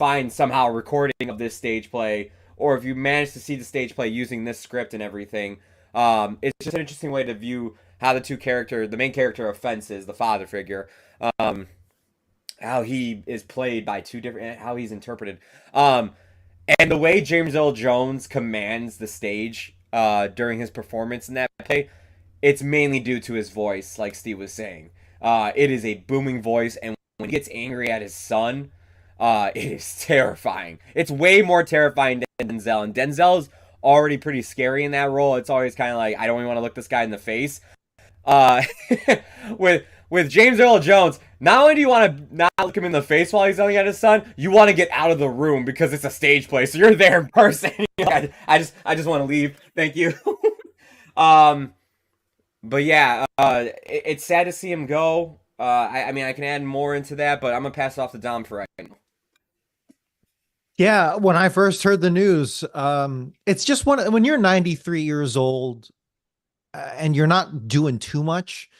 find somehow a recording of this stage play, or if you manage to see the stage play using this script and everything, it's just an interesting way to view how the main character of Fences, the father figure, um, how he is played by two different, how he's interpreted, and the way James Earl Jones commands the stage during his performance in that play, it's mainly due to his voice, like Steve was saying. It is a booming voice, and when he gets angry at his son, it is terrifying. It's way more terrifying than Denzel, and Denzel's already pretty scary in that role. It's always kind of like, I don't even want to look this guy in the face. Uh, with James Earl Jones, not only do you want to not look him in the face while he's yelling at his son, you want to get out of the room because it's a stage play, so you're there in person. I just want to leave. Thank you. um, but yeah, it's sad to see him go. I mean, I can add more into that, but I'm gonna pass it off to Dom for right now. Yeah, when I first heard the news, it's just when you're 93 years old and you're not doing too much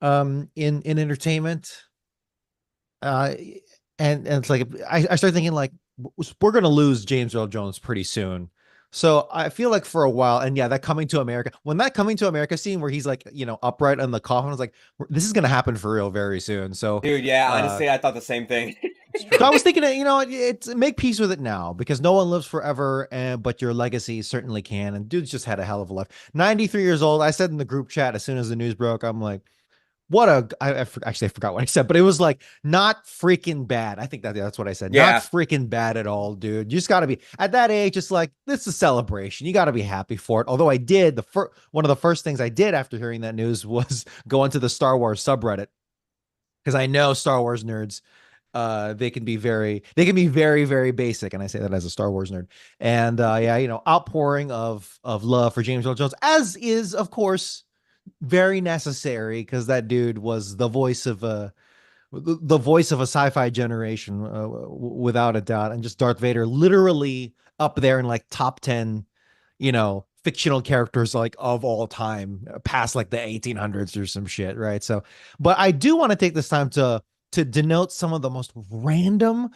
in entertainment, uh, and it's like I started thinking like we're gonna lose James Earl Jones pretty soon. So I feel like for a while, and yeah, that coming to America, when that coming to America scene where he's like, upright on the coffin, I was like, this is gonna happen for real very soon. Dude, yeah, Uh, honestly, I thought the same thing. so I was thinking, it's make peace with it now because no one lives forever, and but your legacy certainly can. And dude's just had a hell of a life. 93 years old. I said in the group chat as soon as the news broke, I'm like, actually I forgot what I said, but it was like not freaking bad. I think that's what I said. Not Yeah, freaking bad at all, dude. You just got to be at that age. It's like this is a celebration. You got to be happy for it. Although I did one of the first things I did after hearing that news was go into the Star Wars subreddit because I know Star Wars nerds. They can be very, very basic, and I say that as a Star Wars nerd. And yeah, outpouring of love for James Earl Jones, as is of course very necessary because that dude was the voice of a sci-fi generation, without a doubt, and just Darth Vader, literally up there in like top 10, fictional characters like of all time, past like the 1800s or some shit, right? So, but I do want to take this time to denote some of the most random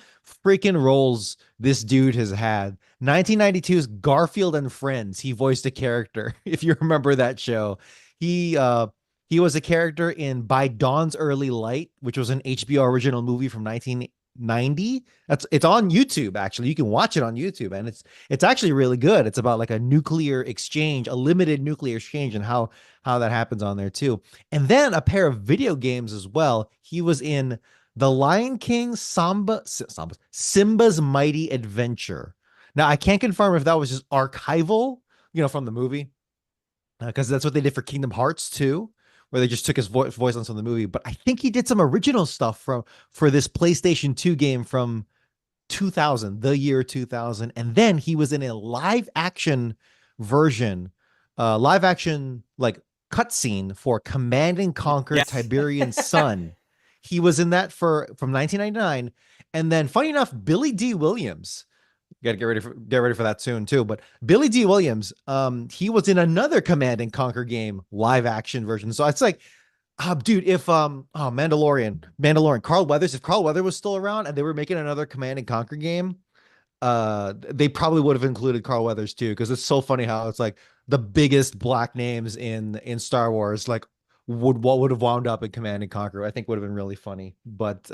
freaking roles this dude has had. 1992's Garfield and Friends, he voiced a character. If you remember that show, he uh he was a character in By Dawn's Early Light, which was an HBO original movie from 1990. It's on YouTube actually. You can watch it on YouTube, and it's actually really good. It's about like a nuclear exchange, a limited nuclear exchange, and how that happens on there too. And then a pair of video games as well. He was in The Lion King, Simba's Mighty Adventure. Now I can't confirm if that was just archival, from the movie, because that's what they did for Kingdom Hearts 2, where they just took his voice on some of the movie. But I think he did some original stuff for this PlayStation 2 game from 2000, the year 2000, and then he was in a version, live action like cutscene for Command and Conquer yes. Tiberian Sun. He was in that from 1999, and then funny enough, Billy D. Williams. You got to get ready for that soon too. But Billy D. Williams, he was in another Command and Conquer game live action version. So it's like, dude, if Mandalorian, Carl Weathers, if Carl Weathers was still around and they were making another Command and Conquer game, they probably would have included Carl Weathers too, because it's so funny how it's like the biggest black names in Star Wars, like what would have wound up in Command and Conquer. I think would have been really funny. But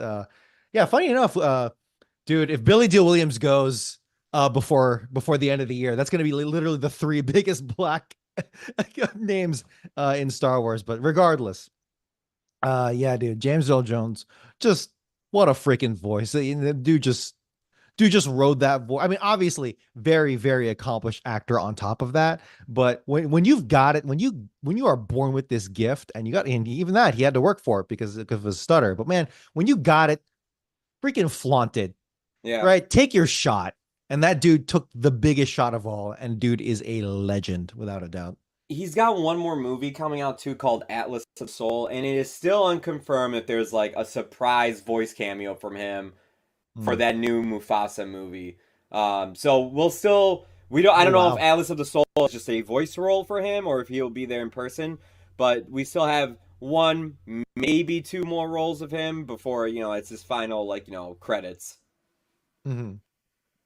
yeah, funny enough, dude, if Billy D. Williams goes before the end of the year, that's going to be literally the three biggest black names in Star Wars. But regardless, yeah, dude, James Earl Jones, just what a freaking voice. The dude just rode that voice. I mean, obviously, very, very accomplished actor on top of that. But when you've got it, when you are born with this gift, and even that he had to work for it because of his stutter. But man, when you got it, freaking flaunt it, Yeah. right? Take your shot. And that dude took the biggest shot of all, and dude is a legend without a doubt. He's got one more movie coming out too called Atlas of Soul, and it is still unconfirmed if there's like a surprise voice cameo from him for Mm. that new Mufasa movie. So I Oh don't know if wow. Atlas of the Soul is just a voice role for him or if he'll be there in person, but we still have one, maybe two more roles of him before, it's his final, credits. Mhm.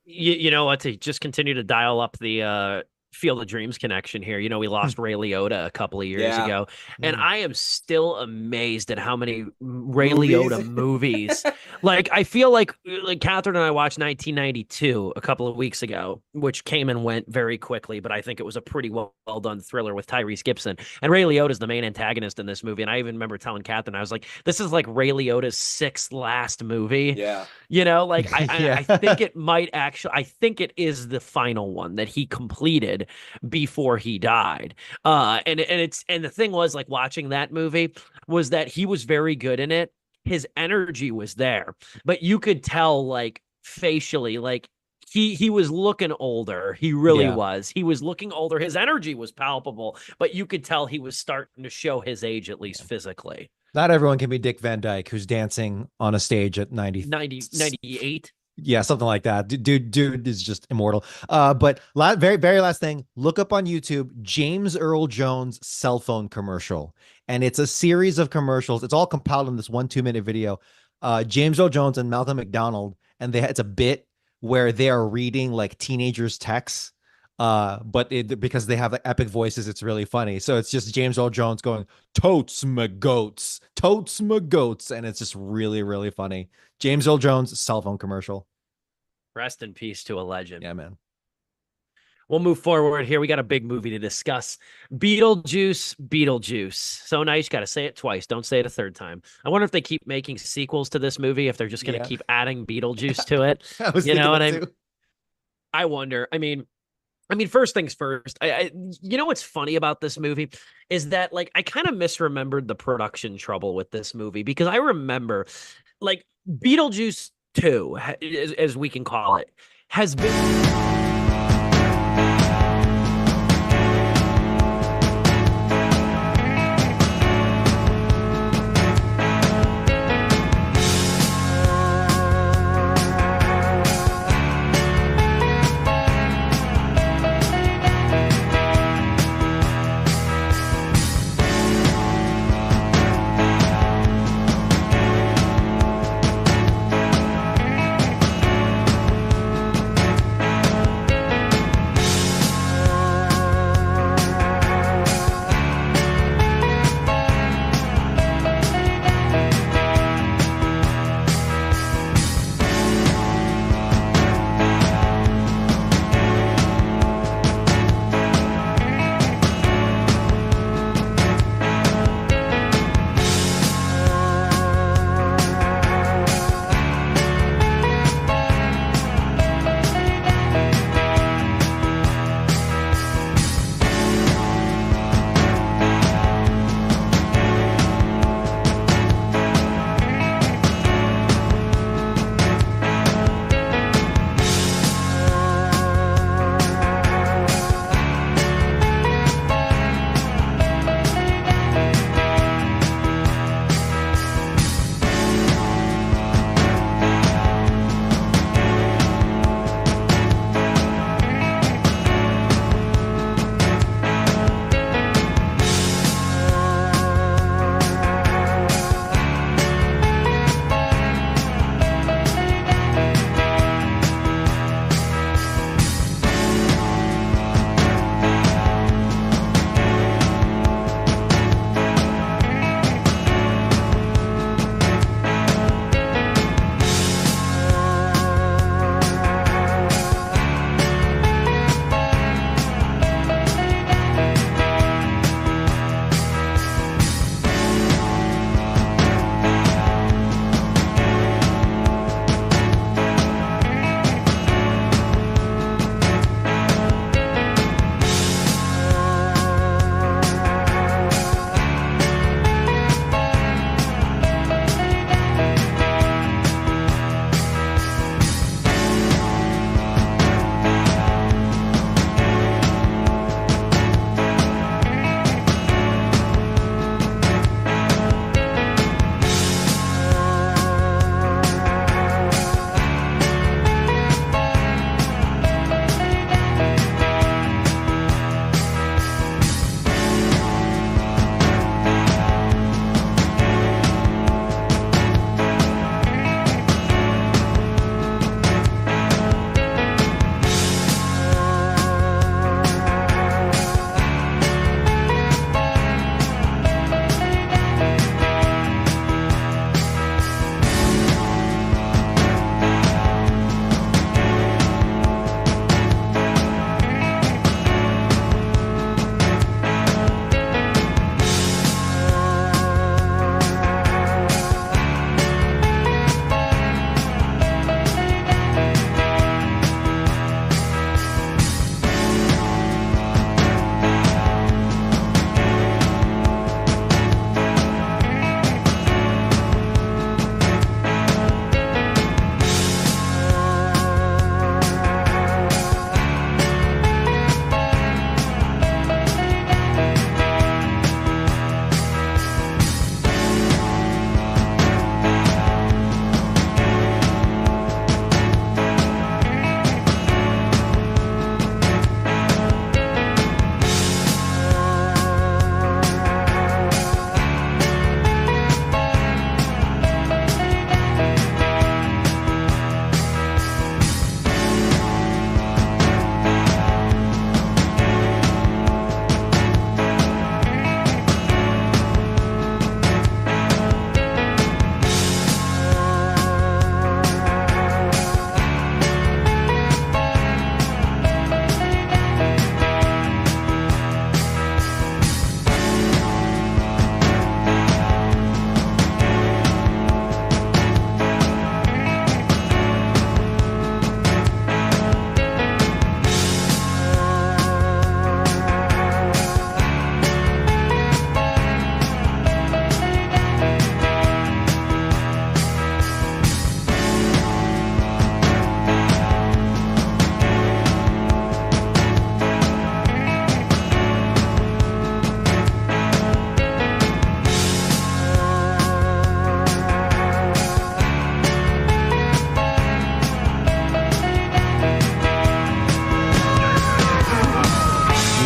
You know what? To just continue to dial up the Field of Dreams connection here. You know, we lost Ray Liotta a couple of years Yeah. ago, and Mhm. I am still amazed at how many Ray Movies. Liotta movies. Like, I feel like Catherine and I watched 1992 a couple of weeks ago, which came and went very quickly, but I think it was a pretty well done thriller with Tyrese Gibson. And Ray Liotta is the main antagonist in this movie. And I even remember telling Catherine, I was like, this is like Ray Liotta's sixth last movie. Yeah. You know, like Yeah. I think it might actually, I think it is the final one that he completed before he died. And the thing was, like, watching that movie was that he was very good in it. His energy was there, but you could tell, like, facially, like, he was looking older. He really Yeah. was. He was looking older. His energy was palpable, but you could tell he was starting to show his age, at least physically. Not everyone can be Dick Van Dyke, who's dancing on a stage at 98. Yeah, something like that. Dude is just immortal. But very last thing, look up on YouTube James Earl Jones cell phone commercial, and it's a series of commercials. It's all compiled in this 1 2-minute video. James Earl Jones and Malcolm McDonald, and it's a bit where they are reading like teenagers' texts. But because they have like epic voices, it's really funny. So it's just James Earl Jones going, totes my goats, and it's just really, really funny. James Earl Jones cell phone commercial. Rest in peace to a legend. Yeah, man. We'll move forward here. We got a big movie to discuss. Beetlejuice. So nice. Got to say it twice. Don't say it a third time. I wonder if they keep making sequels to this movie, if they're just going to keep adding Beetlejuice to it. I was You know what thinking that too. I wonder. I mean, first things first. You know what's funny about this movie is that, like, I kind of misremembered the production trouble with this movie, because I remember, like, Beetlejuice 2, as we can call it, has been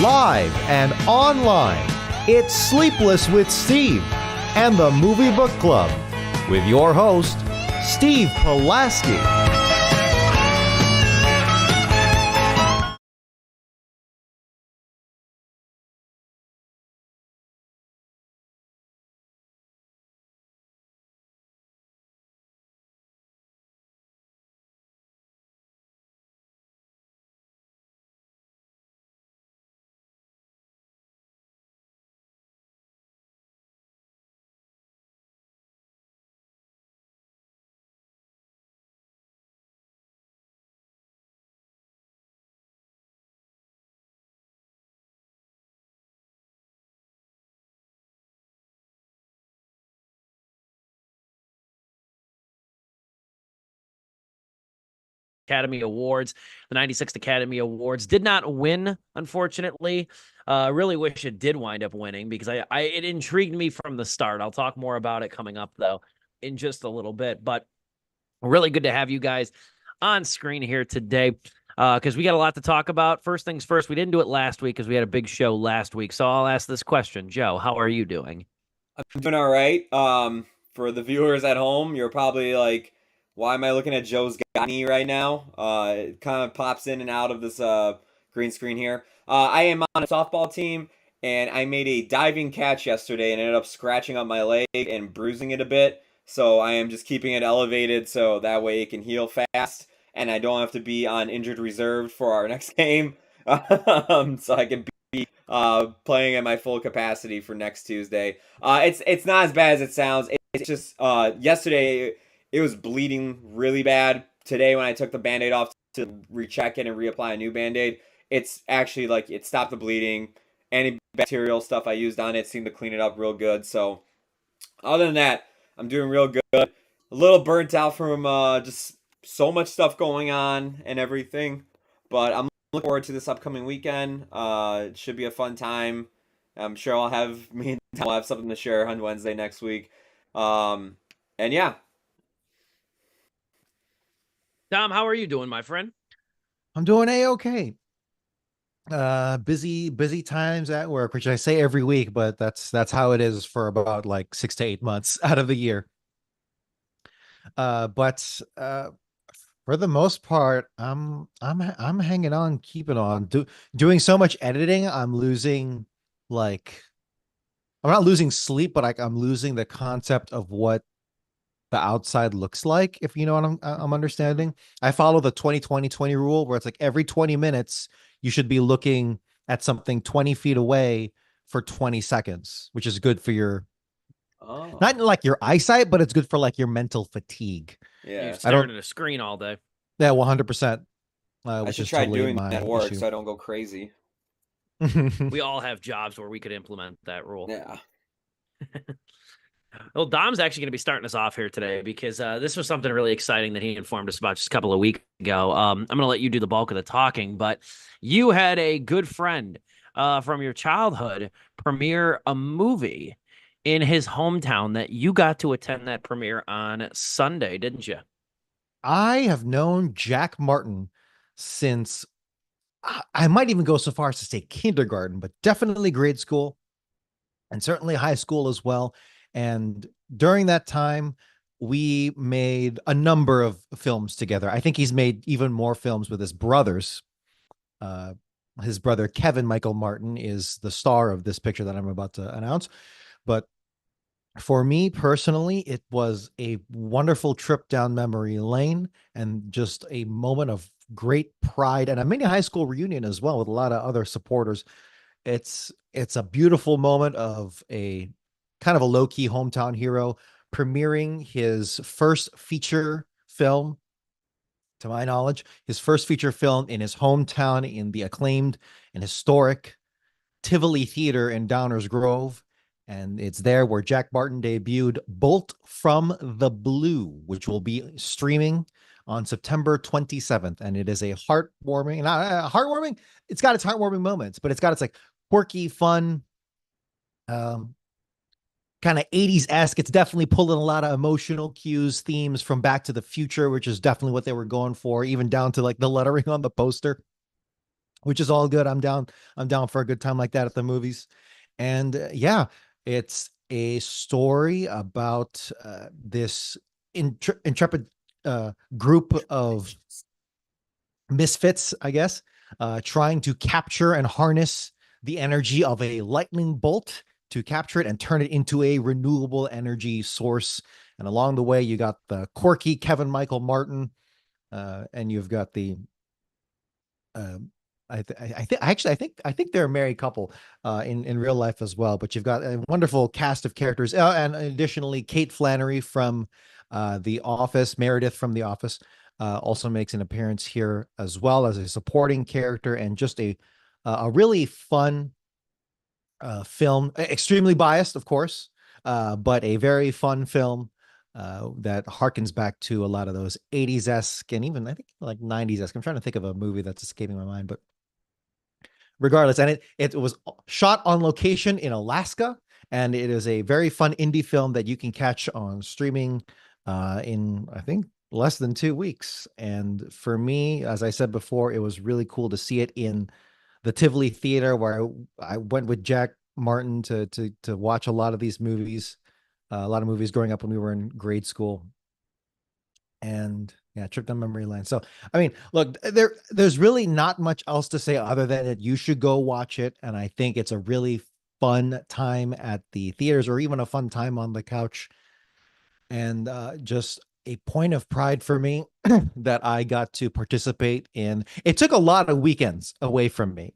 live and online. It's Sleepless with Steve and the Movie Book Club with your host, Steve Pulaski. Academy Awards, the 96th Academy Awards. Did not win, unfortunately. Really wish it did wind up winning because it intrigued me from the start. I'll talk more about it coming up, though, in just a little bit. But really good to have you guys on screen here today because we got a lot to talk about. First things first, we didn't do it last week because we had a big show last week. So I'll ask this question. Joe, how are you doing? I'm doing all right. For the viewers at home, you're probably like, why am I looking at Joe's knee right now? It kind of pops in and out of this green screen here. I am on a softball team, and I made a diving catch yesterday and ended up scratching up my leg and bruising it a bit. So I am just keeping it elevated so that way it can heal fast, and I don't have to be on injured reserve for our next game. So I can be playing at my full capacity for next Tuesday. It's not as bad as it sounds. It's just yesterday it was bleeding really bad. Today when I took the Band-Aid off to recheck it and reapply a new Band-Aid, it's actually like it stopped the bleeding. Antibacterial stuff I used on it seemed to clean it up real good. So other than that, I'm doing real good. A little burnt out from just so much stuff going on and everything. But I'm looking forward to this upcoming weekend. It should be a fun time. I'm sure I'll have me and Tom will have something to share on Wednesday next week. And yeah. Tom, how are you doing, my friend? I'm doing A-okay. Busy times at work, which I say every week, but that's how it is for about like 6 to 8 months out of the year. But for the most part, I'm hanging on, keeping on, doing so much editing. I'm not losing sleep, but I'm losing the concept of what the outside looks like, if you know what I'm understanding. I follow the 20-20-20 rule where it's like every 20 minutes you should be looking at something 20 feet away for 20 seconds, which is good for your not like your eyesight, but it's good for like your mental fatigue. Yeah. You're staring at a screen all day. Yeah, 100%. I should try doing that at work so I don't go crazy. We all have jobs where we could implement that rule. Yeah. Well, Dom's actually going to be starting us off here today because this was something really exciting that he informed us about just a couple of weeks ago. I'm going to let you do the bulk of the talking, but you had a good friend from your childhood premiere a movie in his hometown that you got to attend that premiere on Sunday, didn't you? I have known Jack Martin since I might even go so far as to say kindergarten, but definitely grade school and certainly high school as well. And during that time, we made a number of films together. I think he's made even more films with his brothers. His brother, Kevin Michael Martin, is the star of this picture that I'm about to announce. But for me personally, it was a wonderful trip down memory lane and just a moment of great pride and a mini high school reunion as well with a lot of other supporters. It's a beautiful moment of a kind of a low-key hometown hero premiering his first feature film, to my knowledge, his first feature film in his hometown in the acclaimed and historic Tivoli Theater in Downers Grove. And it's there where Jack Martin debuted Bolt from the Blue, which will be streaming on September 27th. And it is a heartwarming, not heartwarming. It's got its heartwarming moments, but it's got its like quirky, fun, kind of 80s-esque. It's definitely pulling a lot of emotional cues, themes from Back to the Future, which is definitely what they were going for, even down to like the lettering on the poster. which is all good. I'm down for a good time like that at the movies. And yeah, it's a story about this intrepid group of misfits, I guess, trying to capture and harness the energy of a lightning bolt to capture it and turn it into a renewable energy source. And along the way, you got the quirky Kevin Michael Martin, and you've got the uh, I think they're a married couple in real life as well. But you've got a wonderful cast of characters, and additionally, Kate Flannery from The Office, Meredith from The Office, also makes an appearance here as well as a supporting character, and just a really fun film. Extremely biased, of course, but a very fun film that harkens back to a lot of those 80s esque and even I think like 90s esque. I'm trying to think of a movie that's escaping my mind, but regardless, and it was shot on location in Alaska, and it is a very fun indie film that you can catch on streaming in I think less than 2 weeks. And for me, as I said before, it was really cool to see it in the Tivoli Theater, where I went with Jack Martin to watch a lot of these movies, a lot of movies growing up when we were in grade school. And yeah, trip down memory lane. So I mean, look, there's really not much else to say other than that you should go watch it. And I think it's a really fun time at the theaters, or even a fun time on the couch. And just a point of pride for me that I got to participate in. It took a lot of weekends away from me,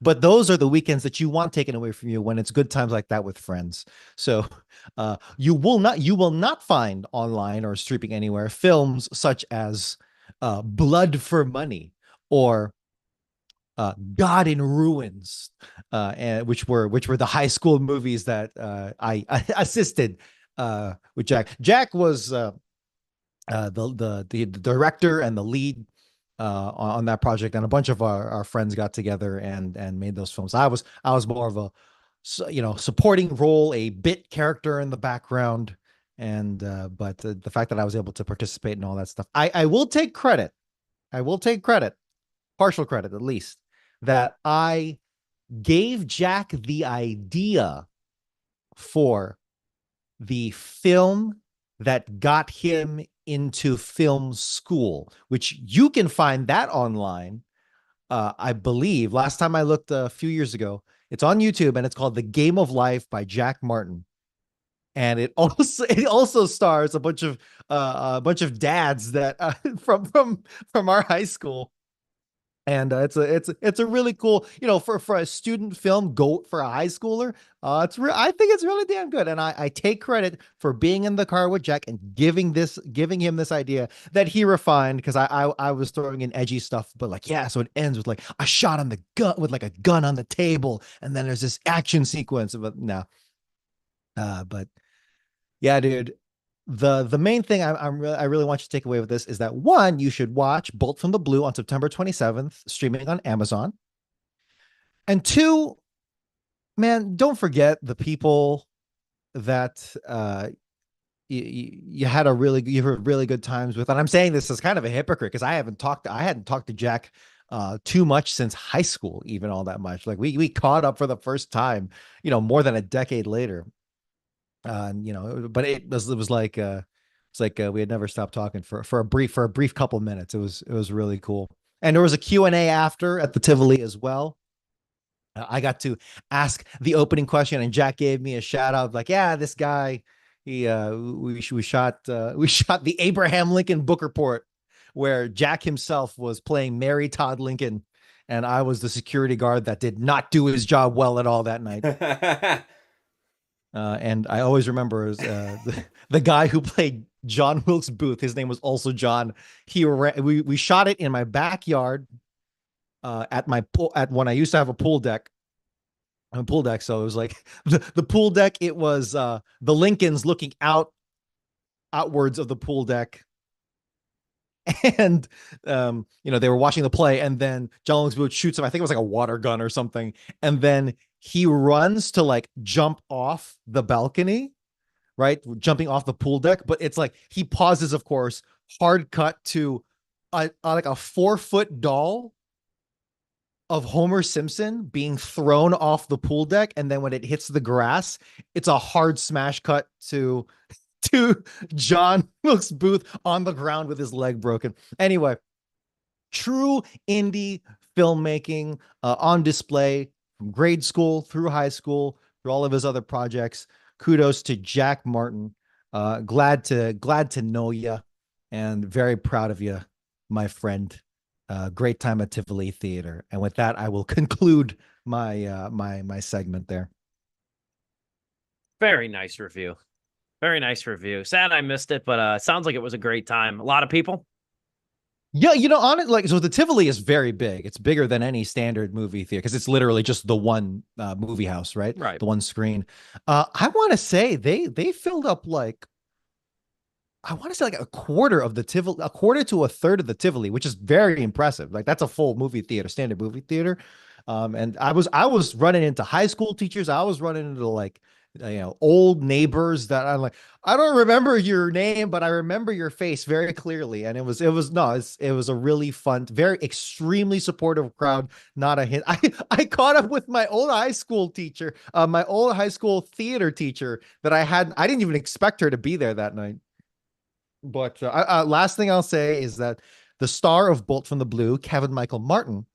but those are the weekends that you want taken away from you when it's good times like that with friends. So you will not find online or streaming anywhere films such as Blood for Money or God in Ruins, and which were the high school movies that I assisted with Jack. Jack was the director and the lead on that project, and a bunch of our friends got together and made those films. I was more of a supporting role, a bit character in the background, and but the fact that I was able to participate in all that stuff, I will take credit. I will take credit, partial credit at least, that I gave Jack the idea for the film that got him into film school, which you can find that online. I believe last time I looked a few years ago, it's on YouTube, and it's called The Game of Life by Jack Martin. And it also stars a bunch of dads that from our high school. And it's a really cool, for a student film, go for a high schooler. I think it's really damn good. And I take credit for being in the car with Jack and giving him this idea that he refined, because I was throwing in edgy stuff, but like, yeah, so it ends with like a shot on the gun with like a gun on the table, and then there's this action sequence. But no, but yeah, dude. The main thing I really want you to take away with this is that, one, you should watch Bolt from the Blue on September 27th, streaming on Amazon. And two, man, don't forget the people that you had really good times with. And I'm saying this as kind of a hypocrite, because I hadn't talked to Jack too much since high school, even all that much. Like we caught up for the first time, more than a decade later. But it was like we had never stopped talking for a brief couple minutes. It was really cool. And there was a Q&A after at the Tivoli as well. I got to ask the opening question, and Jack gave me a shout out, like, yeah, this guy, we shot the Abraham Lincoln book report, where Jack himself was playing Mary Todd Lincoln, and I was the security guard that did not do his job well at all that night. And I always remember the guy who played John Wilkes Booth. His name was also John. We shot it in my backyard at when I used to have a pool deck. So it was like the pool deck. It was the Lincolns looking outwards of the pool deck, and they were watching the play, and then John Wilkes Booth shoots him. I think it was like a water gun or something, and then he runs to like jump off the balcony, right? Jumping off the pool deck. But it's like he pauses, of course, hard cut to like a 4-foot doll of Homer Simpson being thrown off the pool deck, and then when it hits the grass, it's a hard smash cut to John Wilkes Booth on the ground with his leg broken. Anyway, true indie filmmaking on display from grade school through high school through all of his other projects. Kudos to Jack Martin. Glad to know you, and very proud of you, my friend. Great time at Tivoli Theater. And with that, I will conclude my segment there. Very nice review. Very nice review. Sad I missed it, but sounds like it was a great time. A lot of people. Yeah, on it, like, so the Tivoli is very big. It's bigger than any standard movie theater because it's literally just the one movie house, right? Right. The one screen. I want to say they filled up like, I want to say like a quarter of the Tivoli, a quarter to a third of the Tivoli, which is very impressive. Like that's a full movie theater, standard movie theater. And I was running into high school teachers. I was running into like, old neighbors that I'm like, I don't remember your name, but I remember your face very clearly. And it was a really fun, very extremely supportive crowd. Not a hint. I caught up with my old high school teacher, my old high school theater teacher that I didn't even expect her to be there that night. But last thing I'll say is that the star of Bolt from the Blue, Kevin Michael Martin,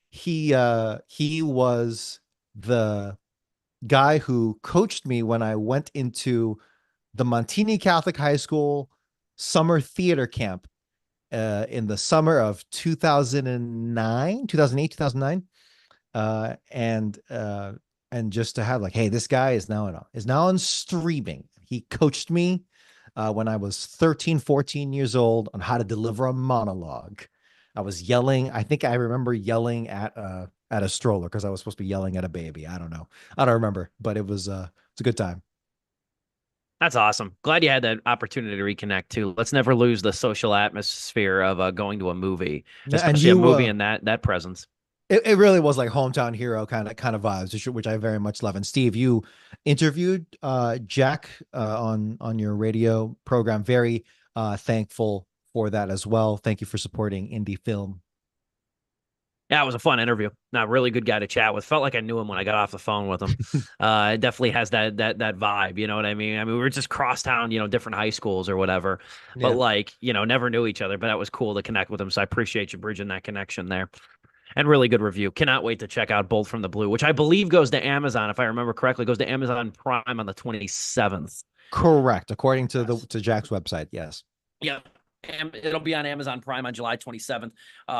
he was the guy who coached me when I went into the Montini Catholic High School summer theater camp in the summer of 2009, 2008, 2009. And just to have like, hey, this guy is now on streaming. He coached me when I was 13, 14 years old on how to deliver a monologue. I was yelling. I think I remember yelling at a stroller because I was supposed to be yelling at a baby. I don't know. I don't remember, but it's a good time. That's awesome. Glad you had that opportunity to reconnect too. Let's never lose the social atmosphere of going to a movie, And especially a movie in that presence. It really was like hometown hero kind of vibes, which I very much love. And Steve, you interviewed Jack on your radio program. Very thankful for that as well. Thank you for supporting indie film. Yeah, it was a fun interview. Not really good guy to chat with. Felt like I knew him when I got off the phone with him. It definitely has that vibe. You know what I mean? I mean, we were just cross town, different high schools or whatever, but never knew each other. But that was cool to connect with him. So I appreciate you bridging that connection there. And really good review. Cannot wait to check out Bolt from the Blue, which I believe goes to Amazon, if I remember correctly. Goes to Amazon Prime on the 27th. Correct, according to to Jack's website. Yes. Yeah. It'll be on Amazon Prime on July 27th.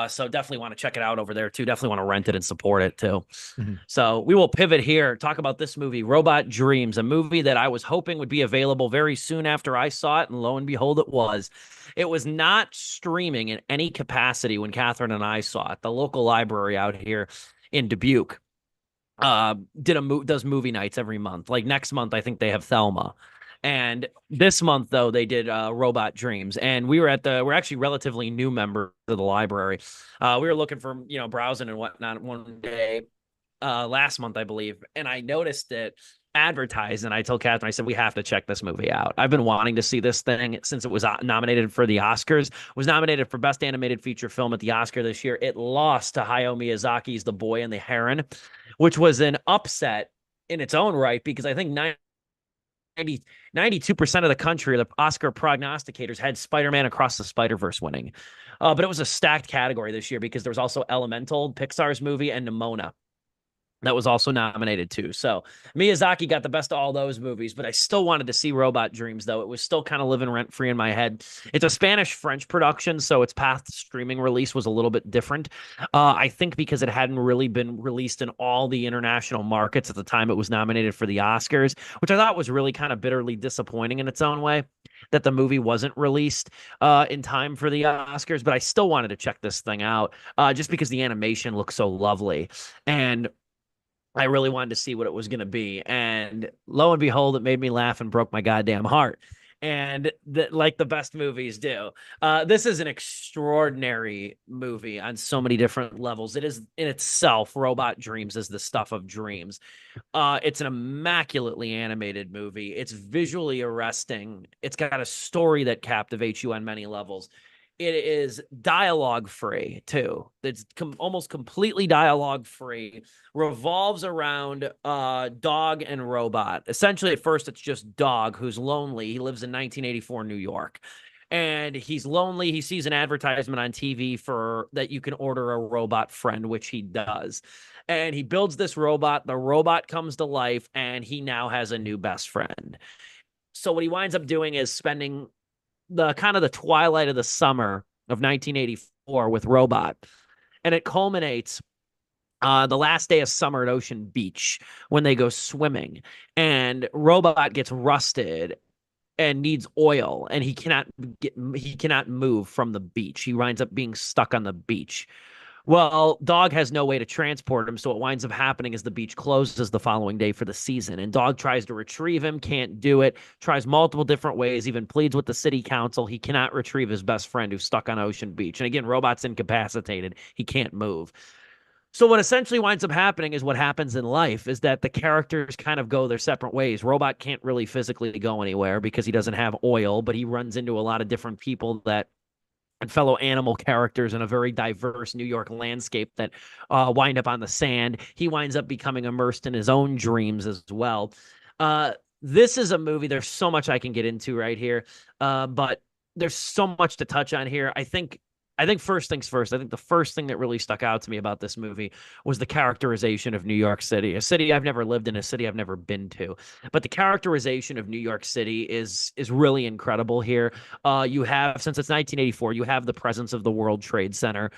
So definitely want to check it out over there too. Definitely want to rent it and support it too. Mm-hmm. So we will pivot here, talk about this movie, Robot Dreams, a movie that I was hoping would be available very soon after I saw it. And lo and behold, it was. It was not streaming in any capacity when Catherine and I saw it. The local library out here in Dubuque does movie nights every month. Like next month, I think they have Thelma. And this month, though, they did Robot Dreams. And we're actually relatively new members of the library. We were looking for, browsing and whatnot one day last month, I believe. And I noticed it advertised. And I told Catherine, I said, we have to check this movie out. I've been wanting to see this thing since it was nominated for the Oscars. Was nominated for Best Animated Feature Film at the Oscar this year. It lost to Hayao Miyazaki's The Boy and the Heron, which was an upset in its own right, because I think 92% of the country, the Oscar prognosticators, had Spider-Man Across the Spider-Verse winning. But it was a stacked category this year because there was also Elemental, Pixar's movie, and Nimona that was also nominated too. So Miyazaki got the best of all those movies, but I still wanted to see Robot Dreams, though. It was still kind of living rent-free in my head. It's a Spanish-French production, so its path to streaming release was a little bit different. I think because it hadn't really been released in all the international markets at the time it was nominated for the Oscars, which I thought was really kind of bitterly disappointing in its own way, that the movie wasn't released in time for the Oscars. But I still wanted to check this thing out just because the animation looks so lovely. And I really wanted to see what it was going to be. And lo and behold, it made me laugh and broke my goddamn heart. And like the best movies do. This is an extraordinary movie on so many different levels. It is in itself, Robot Dreams is the stuff of dreams. It's an immaculately animated movie. It's visually arresting. It's got a story that captivates you on many levels. It is dialogue free too. It's almost completely dialogue free. Revolves around dog and robot. Essentially, at first, it's just dog who's lonely. He lives in 1984 New York, and he's lonely. He sees an advertisement on TV for that you can order a robot friend, which he does. And he builds this robot. The robot comes to life, and he now has a new best friend. So what he winds up doing is spending the kind of the twilight of the summer of 1984 with Robot. And it culminates the last day of summer at Ocean Beach when they go swimming. And Robot gets rusted and needs oil, and he cannot move from the beach. He winds up being stuck on the beach. Well, Dog has no way to transport him, so what winds up happening is the beach closes the following day for the season, and Dog tries to retrieve him, can't do it, tries multiple different ways, even pleads with the city council. He cannot retrieve his best friend who's stuck on Ocean Beach. And again, Robot's incapacitated. He can't move. So what essentially winds up happening is what happens in life is that the characters kind of go their separate ways. Robot can't really physically go anywhere because he doesn't have oil, but he runs into a lot of different people that and fellow animal characters in a very diverse New York landscape that wind up on the sand. He winds up becoming immersed in his own dreams as well. This is a movie. There's so much I can get into right here, but there's so much to touch on here. I think first things first, I think the first thing that really stuck out to me about this movie was the characterization of New York City, a city I've never lived in, a city I've never been to. But the characterization of New York City is really incredible here. You have, since it's 1984, you have the presence of the World Trade Center.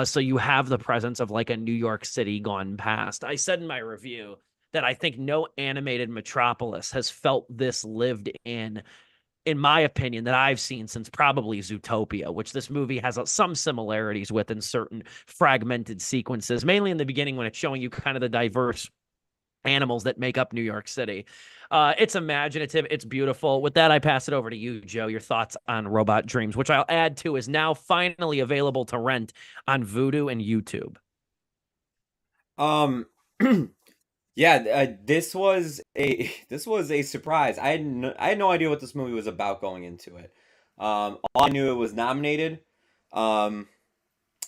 So you have the presence of like a New York City gone past. I said in my review that I think no animated metropolis has felt this lived in my opinion, that I've seen since probably Zootopia, which this movie has some similarities with in certain fragmented sequences, mainly in the beginning when it's showing you kind of the diverse animals that make up New York City. It's imaginative. It's beautiful. With that, I pass it over to you, Joe. Your thoughts on Robot Dreams, which I'll add to is now finally available to rent on Vudu and YouTube. Um, yeah, this was a surprise. I had no idea what this movie was about going into it. All I knew it was nominated. And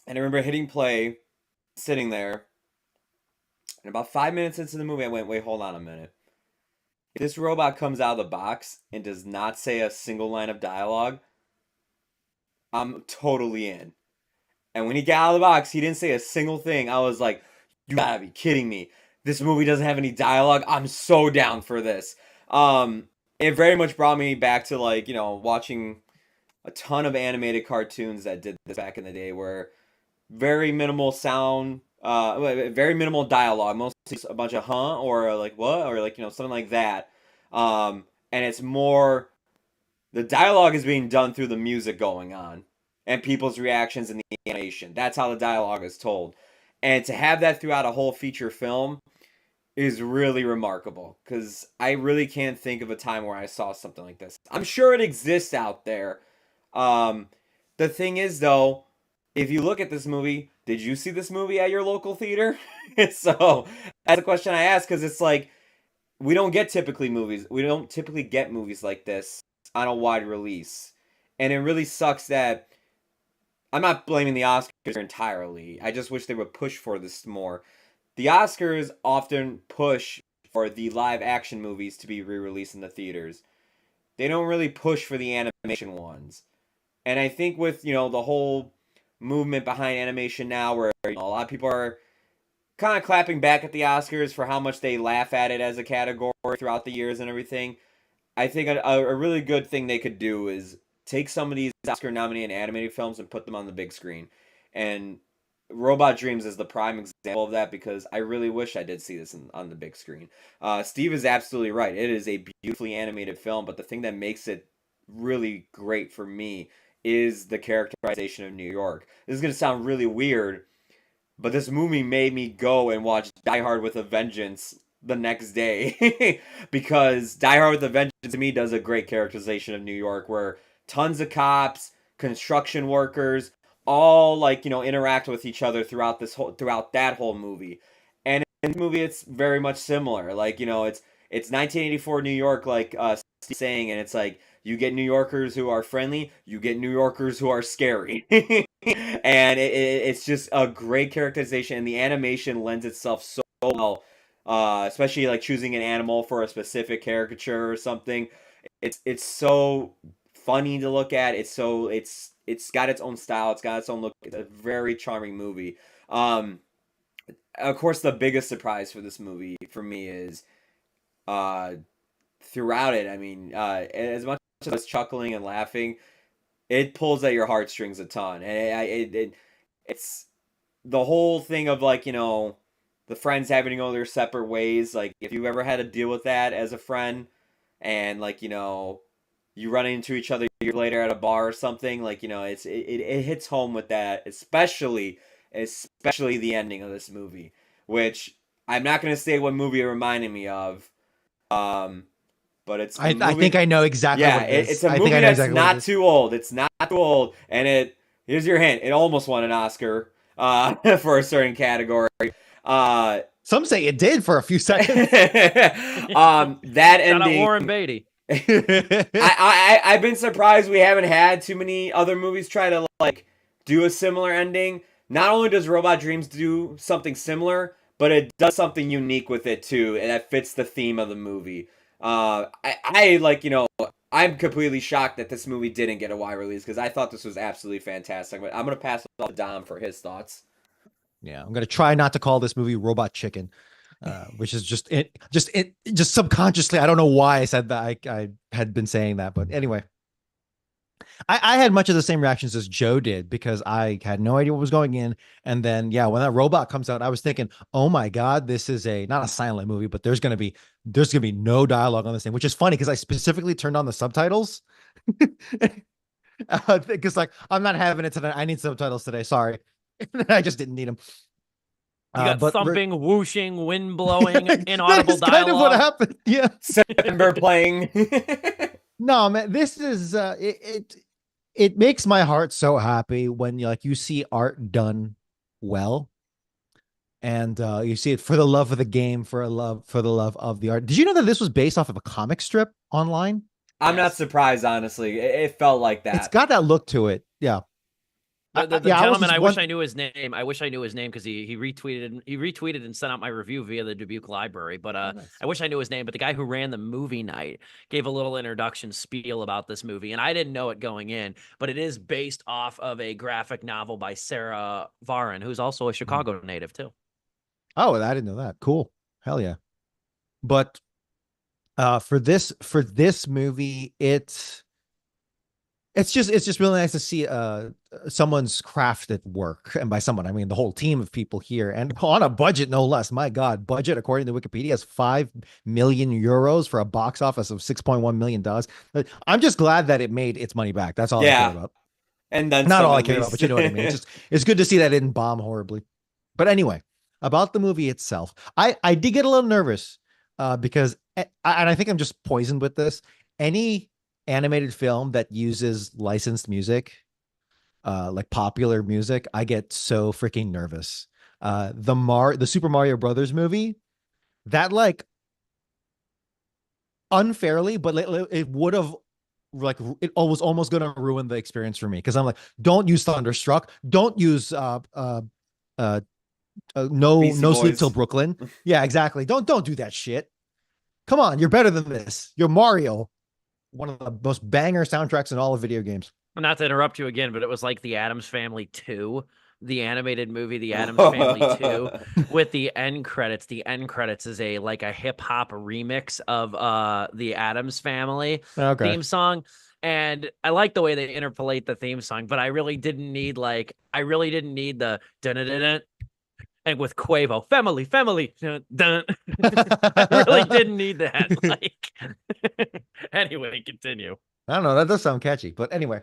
I remember hitting play, sitting there, and about 5 minutes into the movie, I went, "Wait, hold on a minute. If this robot comes out of the box and does not say a single line of dialogue, I'm totally in." And when he got out of the box, he didn't say a single thing. I was like, "You gotta be kidding me. This movie doesn't have any dialogue. I'm so down for this." It very much brought me back to watching a ton of animated cartoons that did this back in the day, where very minimal sound, very minimal dialogue, mostly a bunch of "huh" or like "what" or something like that. And it's more the dialogue is being done through the music going on and people's reactions in the animation. That's how the dialogue is told. And to have that throughout a whole feature film is really remarkable, because I really can't think of a time where I saw something like this. I'm sure it exists out there. The thing is, though, if you look at this movie, did you see this movie at your local theater? So that's a question I ask, because it's like we don't typically get movies like this on a wide release, and it really sucks that I'm not blaming the Oscars entirely. I just wish they would push for this more. The Oscars often push for the live action movies to be re-released in the theaters. They don't really push for the animation ones. And I think with, the whole movement behind animation now, where a lot of people are kind of clapping back at the Oscars for how much they laugh at it as a category throughout the years and everything, I think a really good thing they could do is take some of these Oscar-nominated animated films and put them on the big screen. And Robot Dreams is the prime example of that, because I really wish I did see this on the big screen. Steve is absolutely right. It is a beautifully animated film, but the thing that makes it really great for me is the characterization of New York. This is going to sound really weird, but this movie made me go and watch Die Hard with a Vengeance the next day, because Die Hard with a Vengeance to me does a great characterization of New York, where tons of cops, construction workers, all interact with each other throughout that whole movie. And in the movie, it's very much similar. It's 1984 New York, Steve's saying, and it's like you get New Yorkers who are friendly, you get New Yorkers who are scary, and it's just a great characterization, and the animation lends itself so well, especially like choosing an animal for a specific caricature or something. It's so funny to look at. It's got its own style. It's got its own look. It's a very charming movie. Um, of course, the biggest surprise for this movie for me is uh, throughout it. I mean, as much as I was chuckling and laughing, it pulls at your heartstrings a ton, and it's the whole thing of like the friends having to go their separate ways. Like if you ever had to deal with that as a friend, and like you run into each other a year later at a bar or something, like it hits home with that, especially the ending of this movie, which I'm not going to say what movie it reminded me of, but it's a movie, I think I know exactly what it is. It's a movie that's not too old. It's not too old, and here's your hint, it almost won an Oscar for a certain category. Some say it did for a few seconds. That ending, Warren Beatty. I've been surprised we haven't had too many other movies try to like do a similar ending. Not only does Robot Dreams do something similar, but it does something unique with it too, and that fits the theme of the movie. I'm completely shocked that this movie didn't get a wide release because I thought this was absolutely fantastic. But I'm gonna pass it off to Dom for his thoughts. Yeah, I'm gonna try not to call this movie Robot Chicken, which is just subconsciously. I don't know why I said that. I had been saying that, but anyway, I had much of the same reactions as Joe did because I had no idea what was going in. And then, yeah, when that robot comes out, I was thinking, oh my God, this is not a silent movie, but there's going to be no dialogue on this thing, which is funny because I specifically turned on the subtitles because like, I'm not having it today. I need subtitles today. Sorry. I just didn't need them. You got thumping, whooshing, wind blowing, inaudible dialogue. Kind of what happened. Yeah. September playing. No, man, this is it makes my heart so happy when you see art done well, and you see it for the love of the game, for the love of the art. Did you know that this was based off of a comic strip online? I'm not surprised, honestly. It felt like that. It's got that look to it. Yeah. The gentleman, I wish I knew his name. I wish I knew his name because he retweeted and sent out my review via the Dubuque Library. But nice. I wish I knew his name. But the guy who ran the movie night gave a little introduction spiel about this movie, and I didn't know it going in. But it is based off of a graphic novel by Sarah Varin, who's also a Chicago native too. Oh, I didn't know that. Cool. Hell yeah. But for this movie, it's just really nice to see someone's crafted work, and by someone I mean the whole team of people here, and on a budget no less. My God, budget according to Wikipedia is 5 million euros for a box office of $6.1 million. I'm just glad that it made its money back. That's all I care about. And then not all I care about, but you know what I mean. It's good to see that it didn't bomb horribly. But anyway, about the movie itself, I did get a little nervous because and I think I'm just poisoned with this. Any animated film that uses licensed music, like popular music, I get so freaking nervous. The Super Mario Brothers movie, that like unfairly, but it would have it was almost going to ruin the experience for me because I'm like, don't use Thunderstruck, don't use no Sleep Till Brooklyn. Yeah, exactly. Don't do that shit. Come on, you're better than this. You're Mario. One of the most banger soundtracks in all of video games. Not to interrupt you again, but it was like the Addams Family 2, the animated movie, the Addams Family 2, with the end credits. The end credits is a hip hop remix of the Addams Family theme song. And I like the way they interpolate the theme song, but I really didn't need the dun-dun-dun-dun. And with Quavo, family, dun. I really didn't need that. Anyway, continue. I don't know. That does sound catchy, but anyway,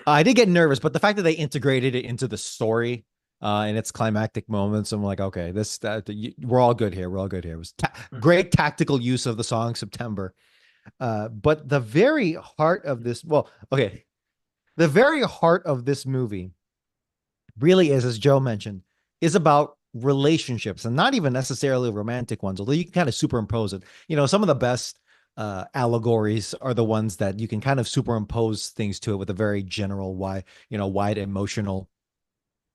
I did get nervous, but the fact that they integrated it into the story in its climactic moments, I'm like, okay, we're all good here. We're all good here. It was great tactical use of the song September. But the very heart of this, the very heart of this movie really is, as Joe mentioned, is about relationships, and not even necessarily romantic ones, although you can kind of superimpose it. Some of the best allegories are the ones that you can kind of superimpose things to it with a very general, wide emotional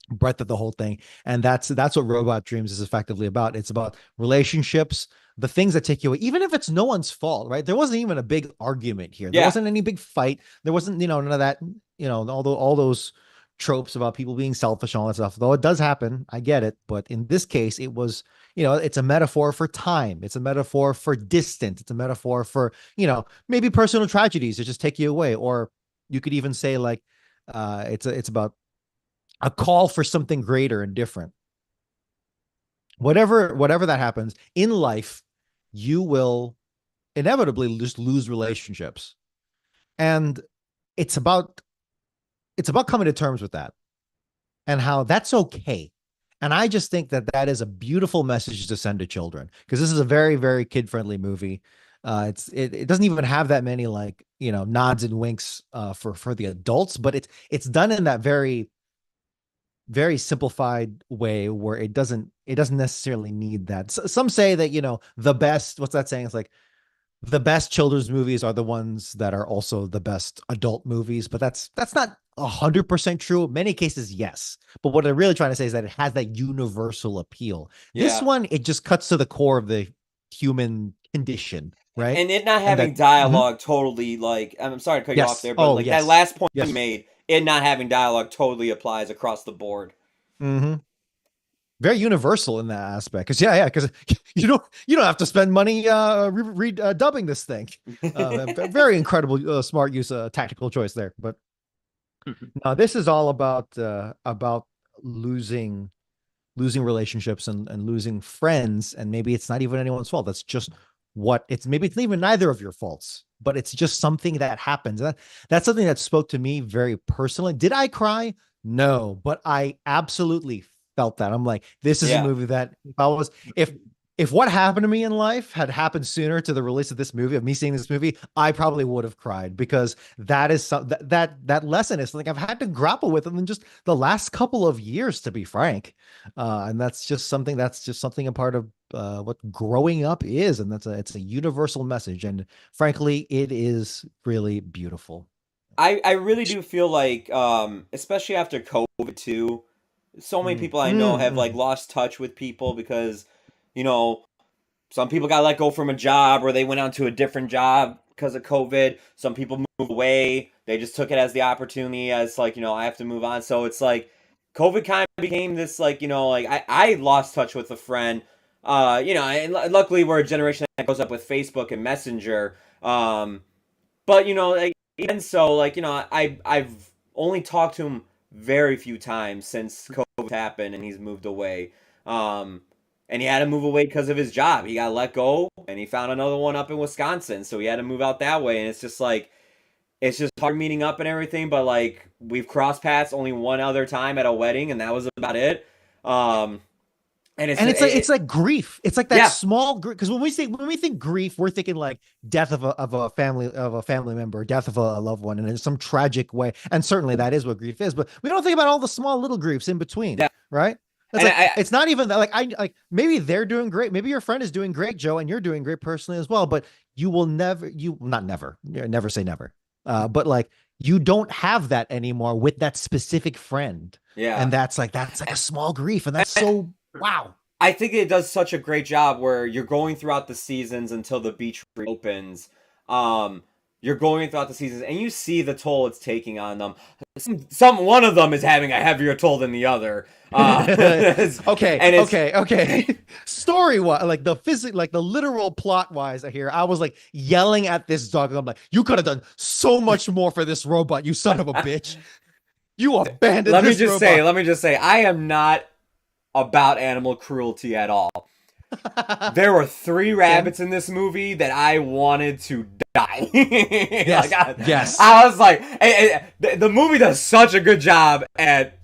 breadth of the whole thing. And that's what Robot Dreams is effectively about. It's about relationships, the things that take you away, even if it's no one's fault, right? There wasn't even a big argument here. There Yeah. wasn't any big fight. There wasn't, none of that, all those tropes about people being selfish and all that stuff. Though it does happen, I get it. But in this case, it was, it's a metaphor for time. It's a metaphor for distance. It's a metaphor for, maybe personal tragedies that just take you away. Or you could even say like, it's about a call for something greater and different. Whatever that happens in life, you will inevitably just lose relationships. And it's about coming to terms with that and how that's okay. And I just think that that is a beautiful message to send to children, because this is a very, very kid-friendly movie. It doesn't even have that many nods and winks for the adults, but it's done in that very, very simplified way where it doesn't necessarily need that. Some say that, the best, what's that saying? It's like the best children's movies are the ones that are also the best adult movies, but that's not 100% true. In many cases, yes. But what they're really trying to say is that it has that universal appeal. This one, it just cuts to the core of the human condition, right? And it not having dialogue totally, I'm sorry to cut you off there, but that last point you made, it not having dialogue totally applies across the board. Mm-hmm. Very universal in that aspect, because you don't have to spend money dubbing this thing. Very incredible, smart use of tactical choice there. But no, this is all about losing relationships and losing friends, and maybe it's not even anyone's fault. That's just maybe it's even neither of your faults, but it's just something that happens. That's something that spoke to me very personally. Did I cry? No, but I absolutely felt that. I'm like, this is a movie that if what happened to me in life had happened sooner to the release of this movie, of me seeing this movie, I probably would have cried, because that is that lesson is something I've had to grapple with in just the last couple of years, to be frank. And that's just something a part of what growing up is. And it's a universal message. And frankly, it is really beautiful. I really do feel like, especially after COVID too, so many people I know have lost touch with people because, some people got let go from a job, or they went on to a different job because of COVID. Some people moved away. They just took it as the opportunity as I have to move on. So it's like COVID kind of became this I lost touch with a friend. And luckily we're a generation that goes up with Facebook and Messenger. But even so, I've only talked to him very few times since COVID happened and he's moved away. And he had to move away because of his job. He got let go and he found another one up in Wisconsin. So he had to move out that way. And it's just it's just hard meeting up and everything. But we've crossed paths only one other time at a wedding, and that was about it. And it's like grief. It's like that small grief. Because when we think grief, we're thinking like death of a family member, death of a loved one, and in some tragic way. And certainly that is what grief is. But we don't think about all the small little griefs in between, right? It's not even that. Maybe they're doing great. Maybe your friend is doing great, Joe, and you're doing great personally as well. But you will never say never. But you don't have that anymore with that specific friend. Yeah, and that's like a small grief, and that's so. Wow. I think it does such a great job where you're going throughout the seasons until the beach reopens. You're going throughout the seasons and you see the toll it's taking on them. One of them is having a heavier toll than the other. Okay. Story wise, the literal plot wise here, I was yelling at this dog. I'm like, you could have done so much more for this robot, you son of a bitch. You abandoned this robot. Let me just say, I am not about animal cruelty at all. There were 3 rabbits in this movie that I wanted to die. Yes. I was like, the movie does such a good job at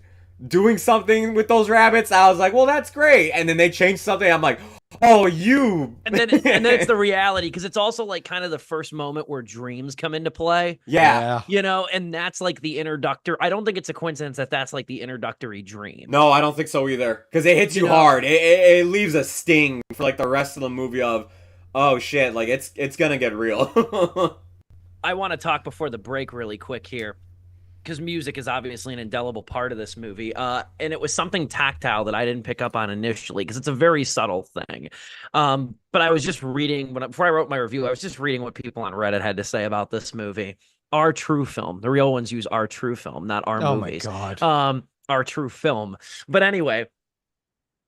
doing something with those rabbits. I was like, well, that's great. And then they changed something. I'm like, oh, you. And then it's the reality, because it's also kind of the first moment where dreams come into play. Yeah. And that's the introductory. I don't think it's a coincidence that that's the introductory dream. No, I don't think so either. Because it hits you hard. It leaves a sting for the rest of the movie of, Oh shit! Like it's gonna get real. I want to talk before the break really quick here, because music is obviously an indelible part of this movie. And it was something tactile that I didn't pick up on initially because it's a very subtle thing. But I was just reading before I wrote my review, I was just reading what people on Reddit had to say about this movie. Our True Film. The real ones use Our True Film, not Our Movies. Oh my God. Our True Film. But anyway,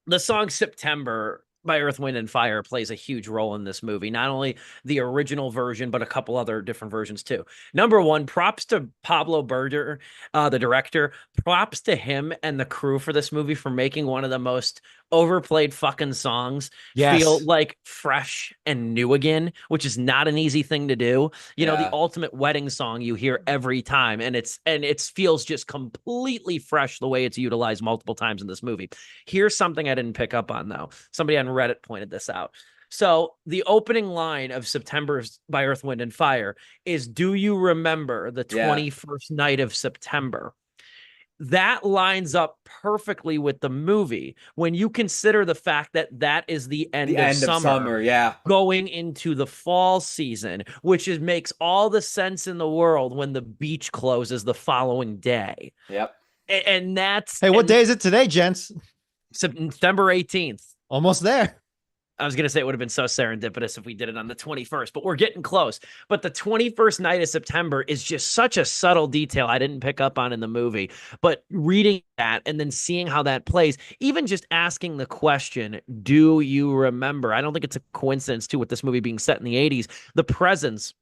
the song September by Earth, Wind, and Fire plays a huge role in this movie. Not only the original version, but a couple other different versions too. Number one, props to Pablo Berger, the director. Props to him and the crew for this movie for making one of the most overplayed fucking songs feel like fresh and new again, which is not an easy thing to do. You know, the ultimate wedding song you hear every time, and it feels just completely fresh the way it's utilized multiple times in this movie. Here's something I didn't pick up on though. Somebody on Reddit pointed this out. So the opening line of September by Earth, Wind, and Fire is, "Do you remember the 21st night of September?" That lines up perfectly with the movie when you consider the fact that that is the end of summer, going into the fall season, which makes all the sense in the world when the beach closes the following day. Yep. And that's... Hey, what day is it today, gents? September 18th. Almost there. I was going to say it would have been so serendipitous if we did it on the 21st, but we're getting close. But the 21st night of September is just such a subtle detail I didn't pick up on in the movie. But reading that and then seeing how that plays, even just asking the question, do you remember? I don't think it's a coincidence, too, with this movie being set in the 80s. The presence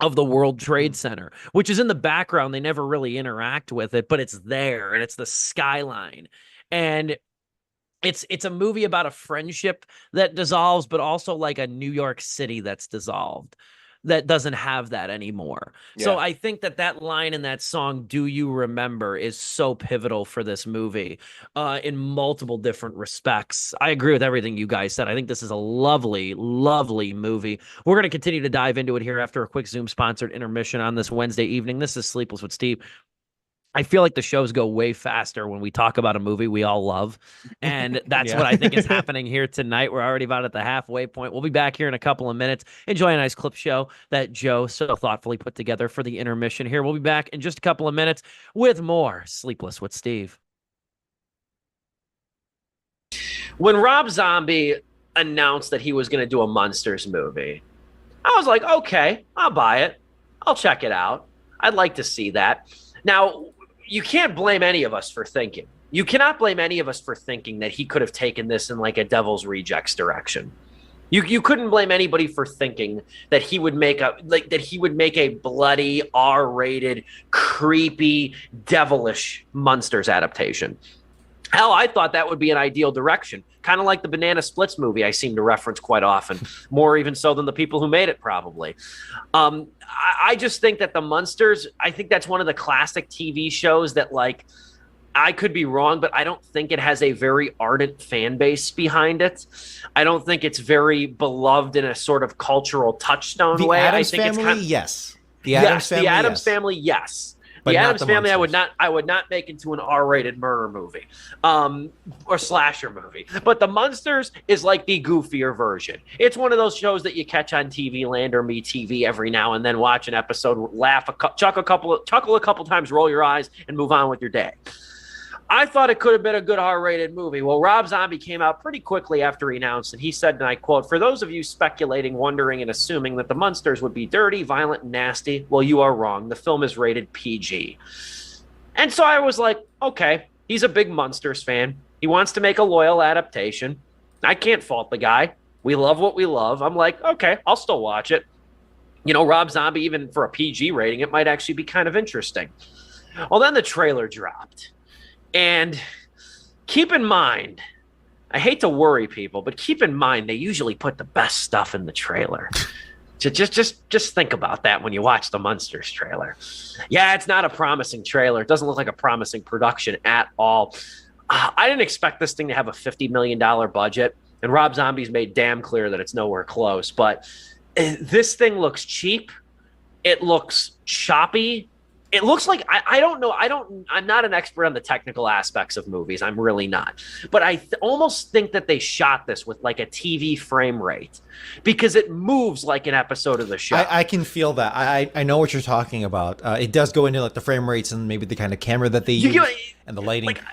of the World Trade Center, which is in the background. They never really interact with it, but it's there, and it's the skyline. And it's a movie about a friendship that dissolves, but also like a New York City that's dissolved, that doesn't have that anymore. Yeah. So I think that line in that song, "Do You Remember," is so pivotal for this movie in multiple different respects. I agree with everything you guys said. I think this is a lovely, lovely movie. We're going to continue to dive into it here after a quick Zoom-sponsored intermission on this Wednesday evening. This is Sleepless with Steve. I feel like the shows go way faster when we talk about a movie we all love. And that's what I think is happening here tonight. We're already about at the halfway point. We'll be back here in a couple of minutes. Enjoy a nice clip show that Joe so thoughtfully put together for the intermission here. We'll be back in just a couple of minutes with more Sleepless with Steve. When Rob Zombie announced that he was going to do a Monsters movie, I was like, okay, I'll buy it. I'll check it out. I'd like to see that. Now, you can't blame any of us for thinking. You cannot blame any of us for thinking that he could have taken this in like a Devil's Rejects direction. You couldn't blame anybody for thinking that he would make a bloody, R-rated, creepy, devilish Munsters adaptation. Hell, I thought that would be an ideal direction. Kind of like the Banana Splits movie I seem to reference quite often, more even so than the people who made it, probably. I just think that the Munsters, I think that's one of the classic TV shows that, like, I could be wrong, but I don't think it has a very ardent fan base behind it. I don't think it's very beloved in a sort of cultural touchdown way. Addams I think Family, it's kind of, yes. The Addams Family, yes. But the Addams Family, Munsters. I would not make into an R-rated murder movie, or slasher movie. But the Munsters is like the goofier version. It's one of those shows that you catch on TV Land or MeTV every now and then, watch an episode, laugh, chuckle a couple times, roll your eyes, and move on with your day. I thought it could have been a good R-rated movie. Well, Rob Zombie came out pretty quickly after he announced, and he said, and I quote, "For those of you speculating, wondering, and assuming that the Munsters would be dirty, violent, and nasty, well, you are wrong. The film is rated PG." And so I was like, okay, he's a big Munsters fan. He wants to make a loyal adaptation. I can't fault the guy. We love what we love. I'm like, okay, I'll still watch it. You know, Rob Zombie, even for a PG rating, it might actually be kind of interesting. Well, then the trailer dropped. And keep in mind, I hate to worry people, but keep in mind they usually put the best stuff in the trailer. Just think about that when you watch the Munsters trailer. Yeah, it's not a promising trailer. It doesn't look like a promising production at all. I didn't expect this thing to have a $50 million budget, and Rob Zombie's made damn clear that it's nowhere close. But this thing looks cheap. It looks choppy. it looks like I don't know. I'm not an expert on the technical aspects of movies. I'm really not. But I almost think that they shot this with like a TV frame rate because it moves like an episode of the show. I can feel that. I know what you're talking about. It does go into like the frame rates and maybe the kind of camera that they use and the lighting. Like,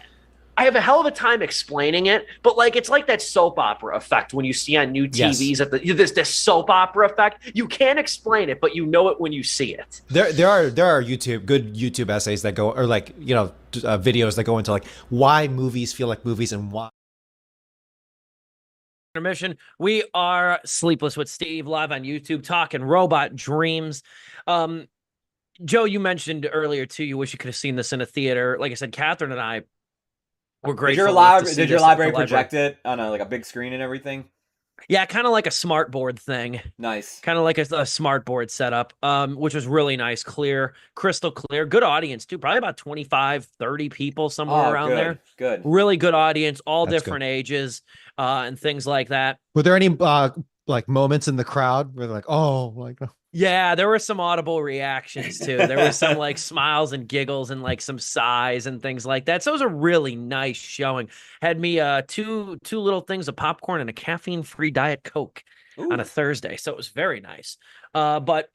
I have a hell of a time explaining it, but like it's like that soap opera effect when you see on new TVs at this soap opera effect. You can't explain it, but you know it when you see it. There are good YouTube essays that go, or like videos that go into like why movies feel like movies and why. Intermission. We are Sleepless with Steve live on YouTube talking robot dreams. Joe, you mentioned earlier too. You wish you could have seen this in a theater. Like I said, Catherine and I. We're grateful. Did your library project it on a big screen and everything? Yeah, kind of like a smart board thing. Nice. Kind of like a smart board setup, which was really nice, clear, crystal clear. Good audience, too. Probably about 25, 30 people somewhere around there. Good. Really good audience, all That's different ages and things like that. Were there any like moments in the crowd where they're like, oh, like... Yeah, there were some audible reactions too. There were some like smiles and giggles and like some sighs and things like that. So it was a really nice showing. Had me two little things of popcorn and a caffeine-free Diet Coke on a Thursday. So it was very nice. But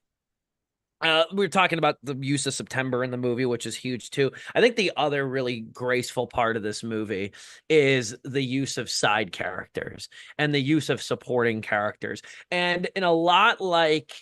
we were talking about the use of September in the movie, which is huge too. I think the other really graceful part of this movie is the use of side characters and the use of supporting characters. And in a lot like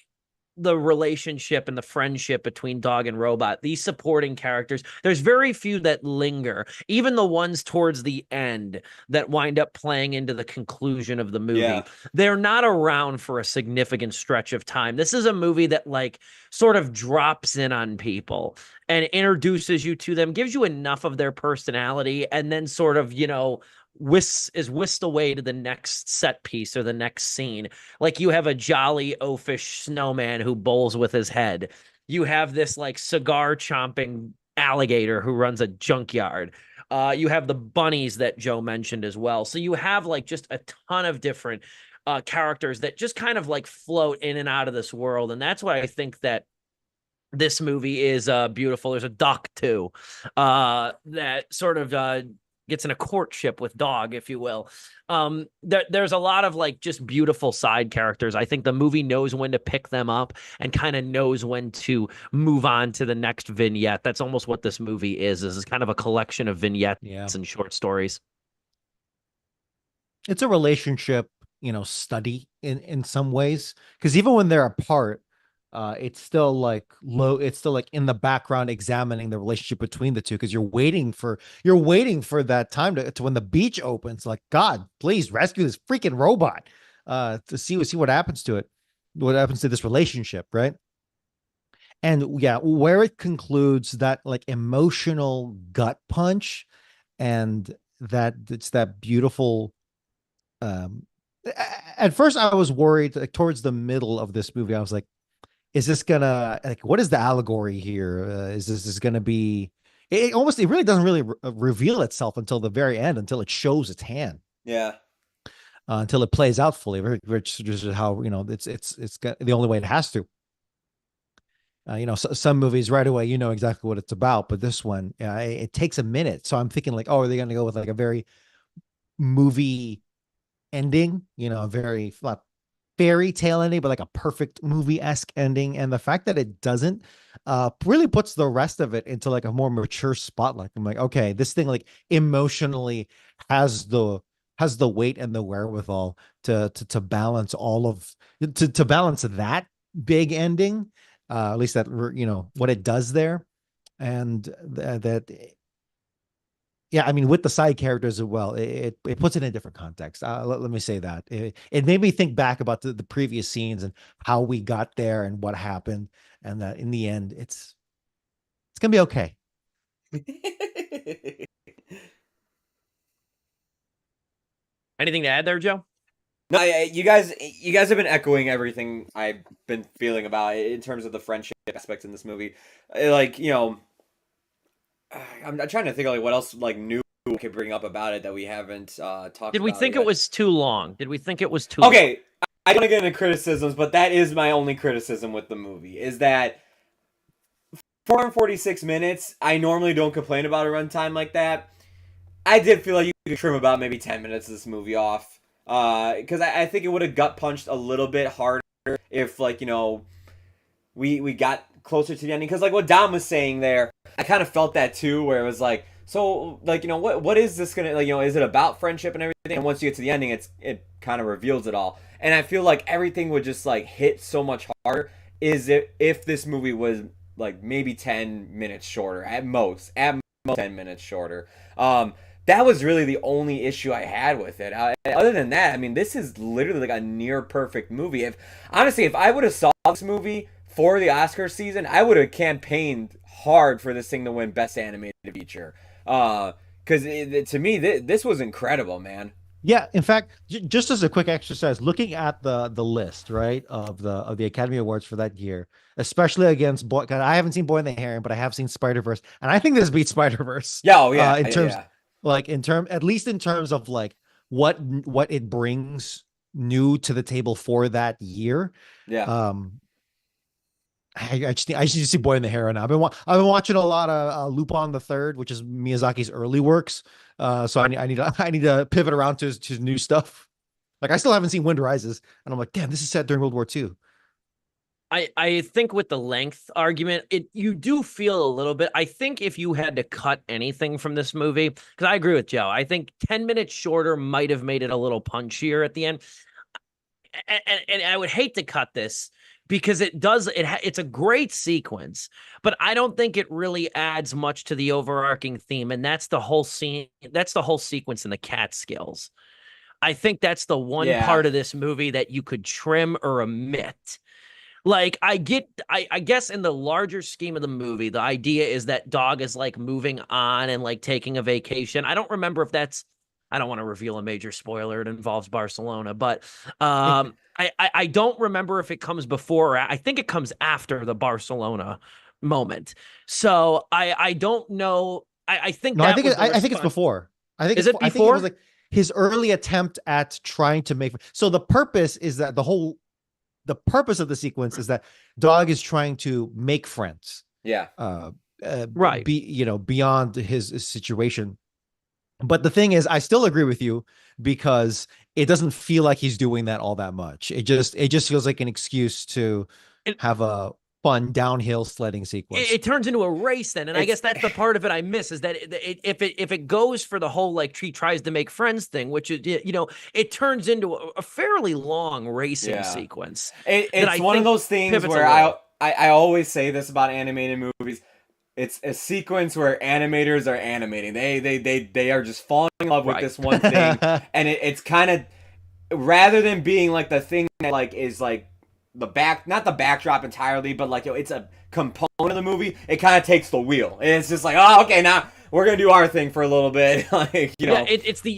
the relationship and the friendship between dog and robot, these supporting characters, there's very few that linger, even the ones towards the end that wind up playing into the conclusion of the movie. They're not around for a significant stretch of time. This is a movie that like sort of drops in on people and introduces you to them, gives you enough of their personality, and then sort of, whisked away to the next set piece or the next scene. Like you have a jolly oafish snowman who bowls with his head. You have this like cigar chomping alligator who runs a junkyard. You have the bunnies that Joe mentioned as well. So you have like just a ton of different characters that just kind of like float in and out of this world. And that's why I think that this movie is beautiful. There's a duck too that sort of gets in a courtship with dog, if you will. There's a lot of like just beautiful side characters. I think the movie knows when to pick them up and kind of knows when to move on to the next vignette. That's almost what this movie is kind of a collection of vignettes and short stories. It's a relationship, study in some ways, because even when they're apart, it's still like in the background examining the relationship between the two, because you're waiting for that time to when the beach opens, like, God, please rescue this freaking robot to see what happens to it, what happens to this relationship, right? And where it concludes, that like emotional gut punch, and that it's that beautiful at first I was worried, like towards the middle of this movie, I was like, is this gonna, like, what is the allegory here? Is this gonna be? It really doesn't really reveal itself until the very end, until it shows its hand. Until it plays out fully, which is how it's the only way it has to. Some movies right away exactly what it's about, but this one it takes a minute. So I'm thinking like, oh, are they gonna go with like a very movie ending? A very fairy tale ending, but like a perfect movie-esque ending. And the fact that it doesn't really puts the rest of it into like a more mature spotlight. I'm like, okay, this thing like emotionally has the weight and the wherewithal to balance all of to balance that big ending, at least that what it does there. And I mean, with the side characters as well, it puts it in a different context. Let me say that. It made me think back about the previous scenes and how we got there and what happened. And that in the end, it's going to be okay. Anything to add there, Joe? No, you guys have been echoing everything I've been feeling about it in terms of the friendship aspect in this movie. Like, I'm trying to think of like what else like new we could bring up about it that we haven't talked about. Did we think it was too long? Okay, I don't want to get into criticisms, but that is my only criticism with the movie, is that 446 minutes. I normally don't complain about a runtime like that. I did feel like you could trim about maybe 10 minutes of this movie off. Because I think it would have gut punched a little bit harder if, like, you know, we got closer to the ending. Because, like, what Dom was saying there, I kind of felt that too, where it was like, so, like, you know, what is this gonna, like, you know, is it about friendship and everything? And once you get to the ending, it kind of reveals it all. And I feel like everything would just, like, hit so much harder if this movie was, like, maybe 10 minutes shorter at most 10 minutes shorter. That was really the only issue I had with it. Other than that, I mean, this is literally like a near perfect movie. If honestly, if I would have saw this movie for the Oscar season, I would have campaigned hard for this thing to win Best Animated Feature. Because to me, this was incredible, man. Yeah, in fact, just as a quick exercise, looking at the list, right, of the Academy Awards for that year, especially against Boy, 'cause I haven't seen Boy and the Heron, but I have seen Spider-Verse, and I think this beats Spider-Verse. Yeah, oh yeah, in terms yeah. like at least in terms of like what it brings new to the table for that year. Yeah. I just need to see Boy and the Heron now. I've been watching a lot of Lupin the Third, which is Miyazaki's early works. So I need to pivot around to his new stuff. Like I still haven't seen Wind Rises, and I'm like, damn, this is set during World War II. I think with the length argument, you do feel a little bit. I think if you had to cut anything from this movie, because I agree with Joe, I think 10 minutes shorter might have made it a little punchier at the end. And I would hate to cut this because it's a great sequence, but I don't think it really adds much to the overarching theme, and that's the whole scene. That's the whole sequence in the Catskills. I think that's the one part of this movie that you could trim or omit. Like I guess in the larger scheme of the movie, the idea is that Dog is like moving on and like taking a vacation. I don't remember if I don't want to reveal a major spoiler. It involves Barcelona, but I don't remember if it comes before. I think it comes after the Barcelona moment. So I don't know. I think no, that I think it's before. I think is it before? I think it was like his early attempt at trying to make. So the purpose is that the purpose of the sequence is that Dog is trying to make friends. Yeah. Right. Beyond his situation. But the thing is, I still agree with you because it doesn't feel like he's doing that all that much. It just feels like an excuse to have a fun downhill sledding sequence. It turns into a race then, and I guess that's the part of it I miss is that if it goes for the whole like he tries to make friends thing, which it turns into a fairly long racing sequence. It's one of those things where I always say this about animated movies. It's a sequence where animators are animating. They are just falling in love with this one thing, and it's kind of rather than being like the thing that like is like not the backdrop entirely, but like it's a component of the movie. It kind of takes the wheel, and it's just like, oh, okay, now we're gonna do our thing for a little bit, like Yeah,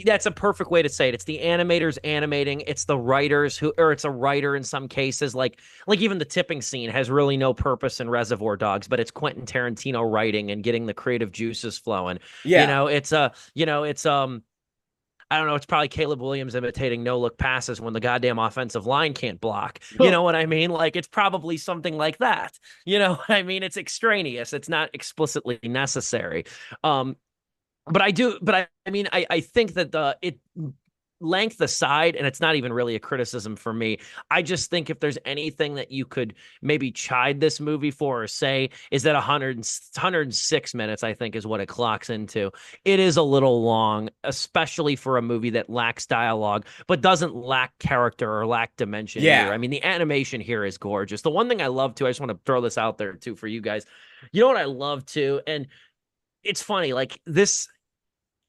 that's a perfect way to say it. It's the animators animating. It's the writers or it's a writer in some cases. Like even the tipping scene has really no purpose in Reservoir Dogs, but it's Quentin Tarantino writing and getting the creative juices flowing. Yeah, it's I don't know. It's probably Caleb Williams imitating no-look passes when the goddamn offensive line can't block. You know what I mean? Like, it's probably something like that. You know what I mean? It's extraneous. It's not explicitly necessary. But I mean, I think that length aside, and it's not even really a criticism for me. I just think if there's anything that you could maybe chide this movie for or say is that 106 minutes, I think is what it clocks into. It is a little long, especially for a movie that lacks dialogue, but doesn't lack character or lack dimension either. I mean, the animation here is gorgeous. The one thing I love too, I just want to throw this out there too for you guys. You know what I love too? And it's funny, like this,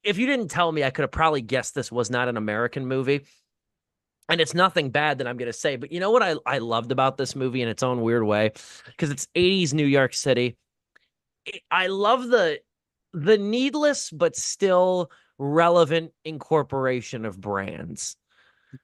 if you didn't tell me, I could have probably guessed this was not an American movie. And it's nothing bad that I'm going to say, but you know what I loved about this movie in its own weird way? Because it's 80s New York City. I love the needless but still relevant incorporation of brands.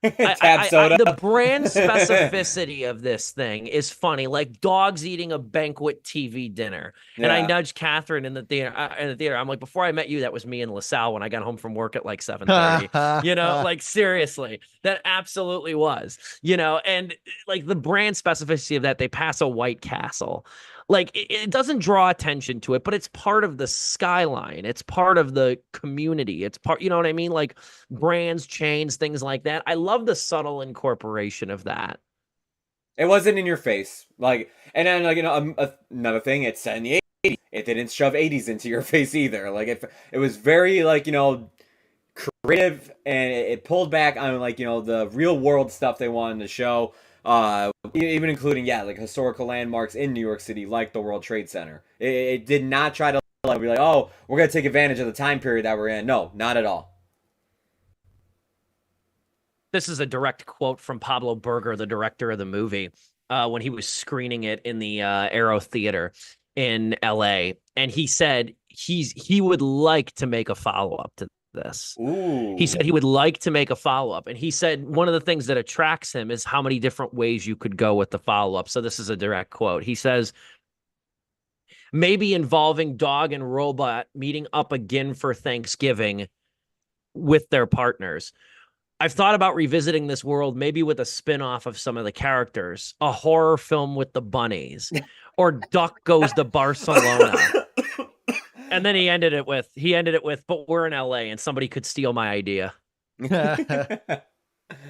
Tab soda. The brand specificity of this thing is funny, like dogs eating a banquet TV dinner. And I nudged Catherine in the theater. I'm like, before I met you, that was me in LaSalle when I got home from work at like 7:30. Like seriously, that absolutely was. And like the brand specificity of that, they pass a White Castle. Like it doesn't draw attention to it, but it's part of the skyline. It's part of the community. It's part, you know what I mean? Like brands, chains, things like that. I love the subtle incorporation of that. It wasn't in your face, like, and then like another thing, it's set in the '80s. It didn't shove '80s into your face either. Like it was very like creative, and it pulled back on like the real world stuff they wanted to show. Even including like historical landmarks in New York City, like the World Trade Center. It did not try to like, be like, oh, we're gonna take advantage of the time period that we're in. No, not at all. This is a direct quote from Pablo Berger, the director of the movie, when he was screening it in the Aero Theater in LA. And he said he would like to make a follow-up to this. Ooh. He said he would like to make a follow-up. And he said one of the things that attracts him is how many different ways you could go with the follow-up. So this is a direct quote. He says, maybe involving dog and robot meeting up again for Thanksgiving with their partners. I've thought about revisiting this world, maybe with a spin-off of some of the characters, a horror film with the bunnies, or Duck Goes to Barcelona. And then he ended it with, but we're in LA and somebody could steal my idea. But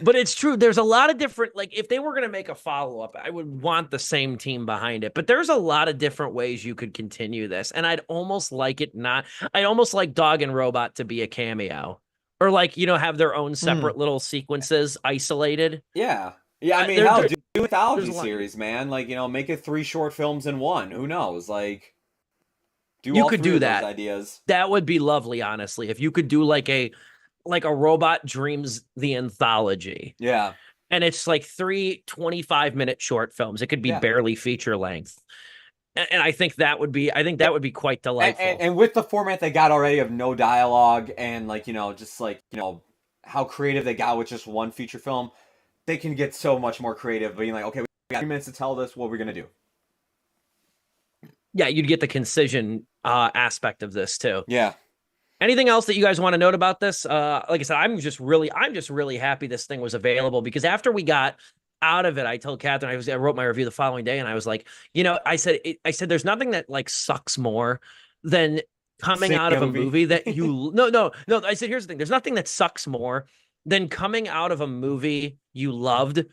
it's true. There's a lot of different, like if they were going to make a follow-up, I would want the same team behind it. But there's a lot of different ways you could continue this. And I'd almost like Dog and Robot to be a cameo. Or like, have their own separate little sequences isolated. Yeah. Yeah, I mean, hell, do an anthology series, man. Like, make it 3 short films in one. Who knows? Like, you could do that. Those ideas. That would be lovely, honestly. If you could do like a Robot Dreams the anthology. Yeah. And it's like 3 25-minute short films. It could be barely feature length. And I think that would be quite delightful. And with the format they got already of no dialogue and like, just like, how creative they got with just one feature film, they can get so much more creative, being like, okay, we got 3 minutes to tell this, what we're going to do. Yeah, you'd get the concision aspect of this too. Yeah. Anything else that you guys want to note about this? Like I said, I'm just really happy this thing was available, because after we got out of it, I told Catherine, I wrote my review the following day, and I was like, I said, there's nothing that like sucks more than coming out of a movie that you no. I said, here's the thing. There's nothing that sucks more than coming out of a movie you loved,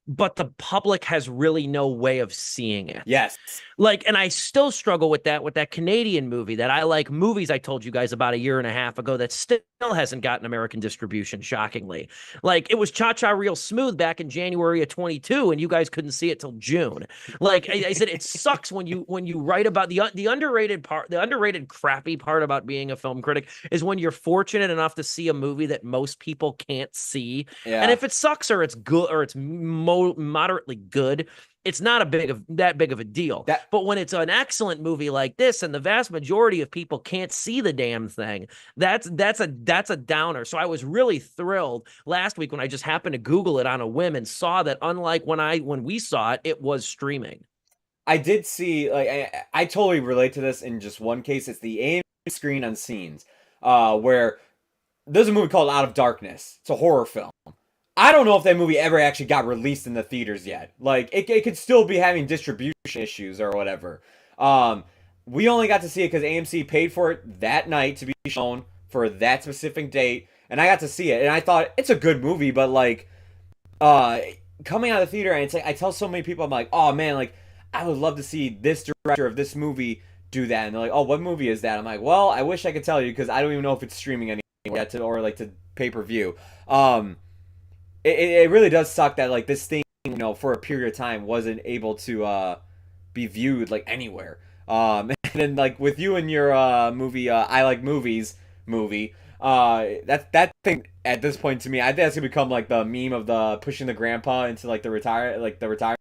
but the public has really no way of seeing it. Yes. Like, and I still struggle with that Canadian movie that I like, movies I told you guys about a year and a half ago that still hasn't gotten American distribution, shockingly. Like, it was Cha-Cha Real Smooth back in January of 22, and you guys couldn't see it till June. Like I said, it sucks when you write about the underrated part, the underrated crappy part about being a film critic is when you're fortunate enough to see a movie that most people can't see. Yeah. And if it sucks or it's good or it's moderately good, it's not that big of a deal. But when it's an excellent movie like this, and the vast majority of people can't see the damn thing, that's a downer. So I was really thrilled last week when I just happened to Google it on a whim and saw that, unlike when we saw it, it was streaming. I did see, like, I totally relate to this in just one case. It's the AMC Screen Unscenes, where there's a movie called Out of Darkness. It's a horror film. I don't know if that movie ever actually got released in the theaters yet. Like, it could still be having distribution issues or whatever. We only got to see it because AMC paid for it that night to be shown for that specific date, and I got to see it, and I thought, it's a good movie, but, like, coming out of the theater, and it's like, I tell so many people, I'm like, oh, man, like, I would love to see this director of this movie do that, and they're like, oh, what movie is that? I'm like, well, I wish I could tell you, because I don't even know if it's streaming anymore yet, or, like, to pay-per-view. It really does suck that, like, this thing, for a period of time wasn't able to be viewed, like, anywhere. And then, like, with you and your movie, I Like Movies movie, that thing at this point to me, I think that's gonna become like the meme of the pushing the grandpa into like the retirement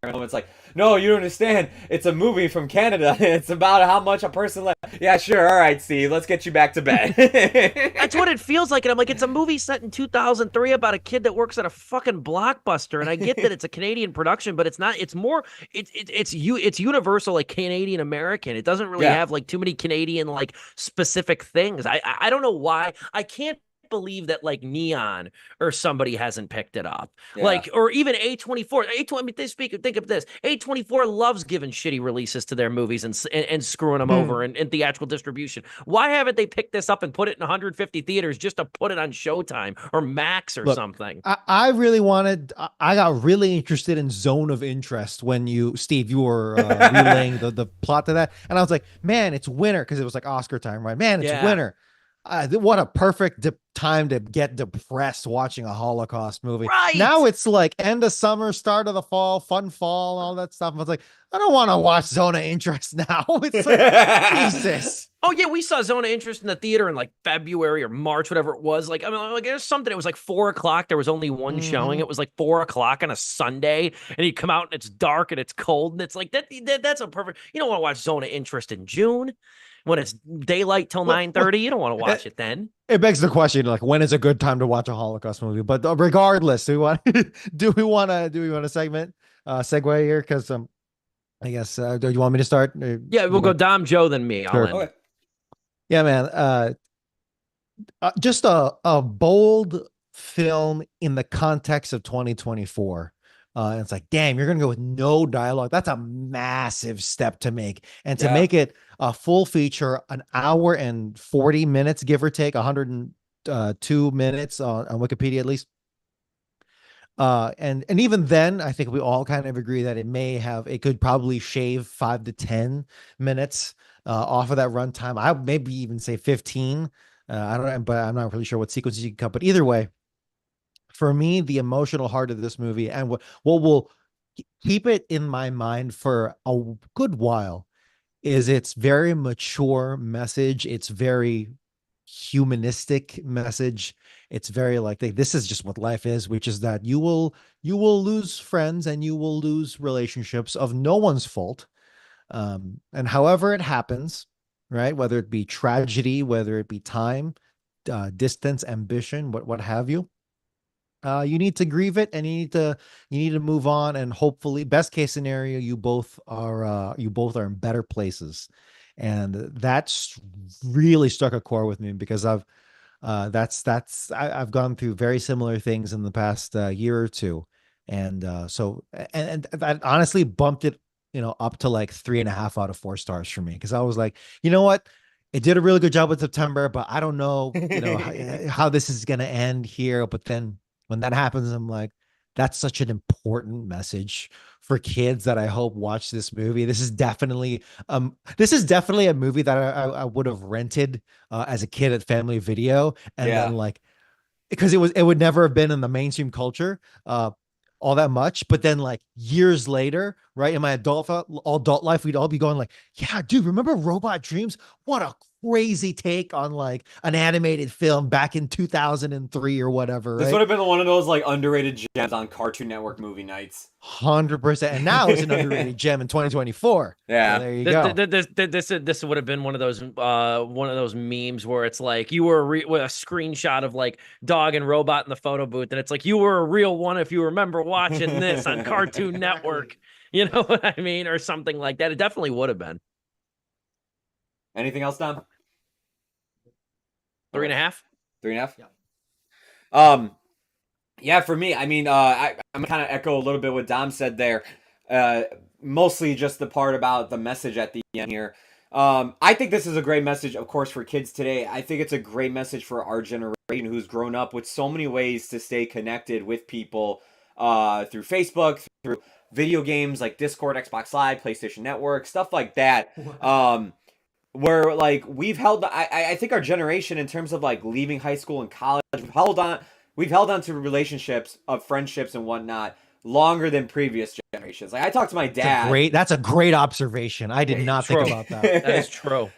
home. It's like, no, you don't understand. It's a movie from Canada. It's about how much a person left. Yeah, sure. All right, Steve, let's get you back to bed. That's what it feels like. And I'm like, it's a movie set in 2003 about a kid that works at a fucking Blockbuster. And I get that it's a Canadian production, but it's not. It's more. It's universal, like Canadian American. It doesn't really have like too many Canadian like specific things. I don't know why. I can't believe that like Neon or somebody hasn't picked it up. Yeah. Like, or even A24. I mean, think of this. A24 loves giving shitty releases to their movies and screwing them over in theatrical distribution. Why haven't they picked this up and put it in 150 theaters just to put it on Showtime or Max or something? I really wanted. I got really interested in Zone of Interest when Steve, you were relaying the plot to that, and I was like, man, it's winter, because it was like Oscar time, right? Man, it's winter. What a perfect time to get depressed watching a Holocaust movie. Right. Now it's like end of summer, start of the fall, fun fall, all that stuff. I was like, I don't want to watch Zone of Interest now. It's like, Jesus. Oh yeah, we saw Zone of Interest in the theater in like February or March, whatever it was. Like, I mean, like there's something. It was like 4:00. There was only one showing. It was like 4:00 on a Sunday, and you come out and it's dark and it's cold, and it's like that's a perfect. You don't want to watch Zone of Interest in June when it's daylight till 9:30. You don't want to watch it then. It begs the question, like, when is a good time to watch a Holocaust movie? But regardless, do we want a segue here? Because I guess do you want me to start? Yeah, we'll go Dom, Joe, then me. I'll end. Okay. Yeah, man. Just a bold film in the context of 2024. And it's like, damn, you're gonna go with no dialogue. That's a massive step to make, and to make it a full feature, an hour and 40 minutes, give or take, 102 minutes on Wikipedia at least. And even then, I think we all kind of agree that it could probably shave 5 to 10 minutes off of that runtime. I maybe even say 15. I don't know, but I'm not really sure what sequences you can cut. But either way, for me, the emotional heart of this movie, and what will keep it in my mind for a good while, is its very mature message. It's very humanistic message. It's very like, this is just what life is, which is that you will lose friends and you will lose relationships of no one's fault. And however it happens, right? Whether it be tragedy, whether it be time, distance, ambition, what have you. You need to grieve it, and you need to move on, and hopefully, best case scenario, you both are in better places. And that's really struck a chord with me, because I've gone through very similar things in the past year or two, and that honestly bumped it, up to like 3.5 out of 4 stars for me, because I was like, you know what, it did a really good job with September, but I don't know, how this is gonna end here. But then when that happens, I'm like, that's such an important message for kids that I hope watch this movie. This is definitely a movie that I would have rented as a kid at Family Video, and then like, because it would never have been in the mainstream culture all that much. But then like years later, right, in my adult life, we'd all be going like, yeah, dude, remember Robot Dreams? What a crazy take on like an animated film back in 2003 or whatever. This right? would have been one of those like underrated gems on Cartoon Network movie nights. 100%. And now it's an underrated gem in 2024. Yeah, so there you go. This would have been one of those memes where it's like you were with a screenshot of like dog and robot in the photo booth, and it's like, you were a real one if you remember watching this on Cartoon Network. You know what I mean? Or something like that. It definitely would have been. Anything else, Dom? 3.5. 3.5. Yeah. Yeah, for me, I mean, I'm kind of echo a little bit what Dom said there. Mostly just the part about the message at the end here. I think this is a great message, of course, for kids today. I think it's a great message for our generation who's grown up with so many ways to stay connected with people through Facebook, through video games like Discord, Xbox Live, PlayStation Network, stuff like that. Where like we've held, I think our generation, in terms of like leaving high school and college, we've held on to relationships, of friendships and whatnot, longer than previous generations. Like I talked to my dad. That's a great observation. I did not think about that. That is true.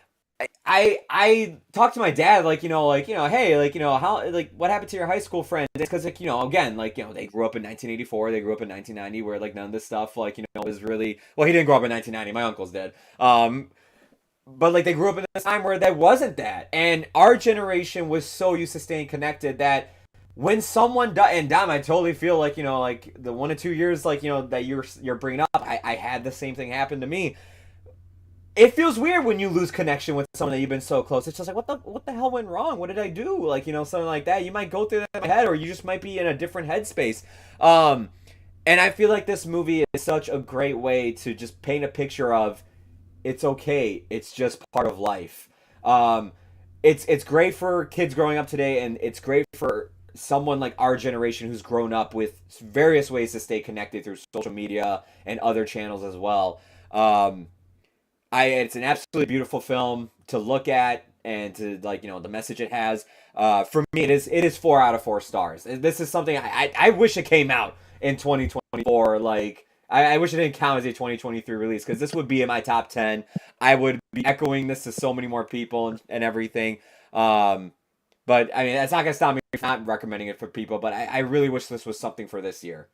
I talked to my dad, like, hey, like, how, like, what happened to your high school friends? Because, like, again, like, they grew up in 1984, they grew up in 1990, where, like, none of this stuff, like, was really, well, he didn't grow up in 1990, my uncle's dead. But, like, they grew up in a time where that wasn't that. And our generation was so used to staying connected that when someone died, and Dom, I totally feel like, like the 1 or 2 years, like, that you're bringing up, I had the same thing happen to me. it feels weird when you lose connection with someone that you've been so close. It's just like, what the hell went wrong? What did I do? Like, something like that. You might go through that in my head, or you just might be in a different headspace. And I feel like this movie is such a great way to just paint a picture of it's okay. It's just part of life. Um, it's great for kids growing up today, and it's great for someone like our generation who's grown up with various ways to stay connected through social media and other channels as well. Um, it's an absolutely beautiful film to look at and to like the message it has. For me, it is 4 out of 4 stars. This is something I wish it came out in 2024. Like I wish it didn't count as a 2023 release because this would be in my top 10. I would be echoing this to so many more people and everything. But I mean, that's not gonna stop me from not recommending it for people. But I really wish this was something for this year.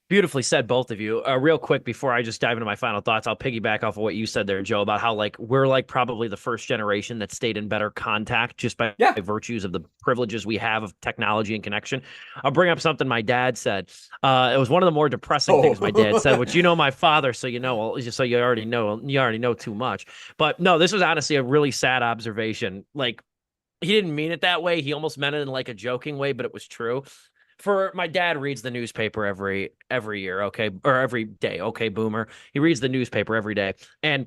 Beautifully said, both of you. Real quick, before I just dive into my final thoughts, I'll piggyback off of what you said there, Joe, about how like we're like probably the first generation that stayed in better contact just by virtues of the privileges we have of technology and connection. I'll bring up something my dad said. It was one of the more depressing things my dad said, which my father, so just so you already know too much. But no, this was honestly a really sad observation. Like he didn't mean it that way. He almost meant it in like a joking way, but it was true. For my dad reads the newspaper every year, okay, or every day, okay, boomer. He reads the newspaper every day, and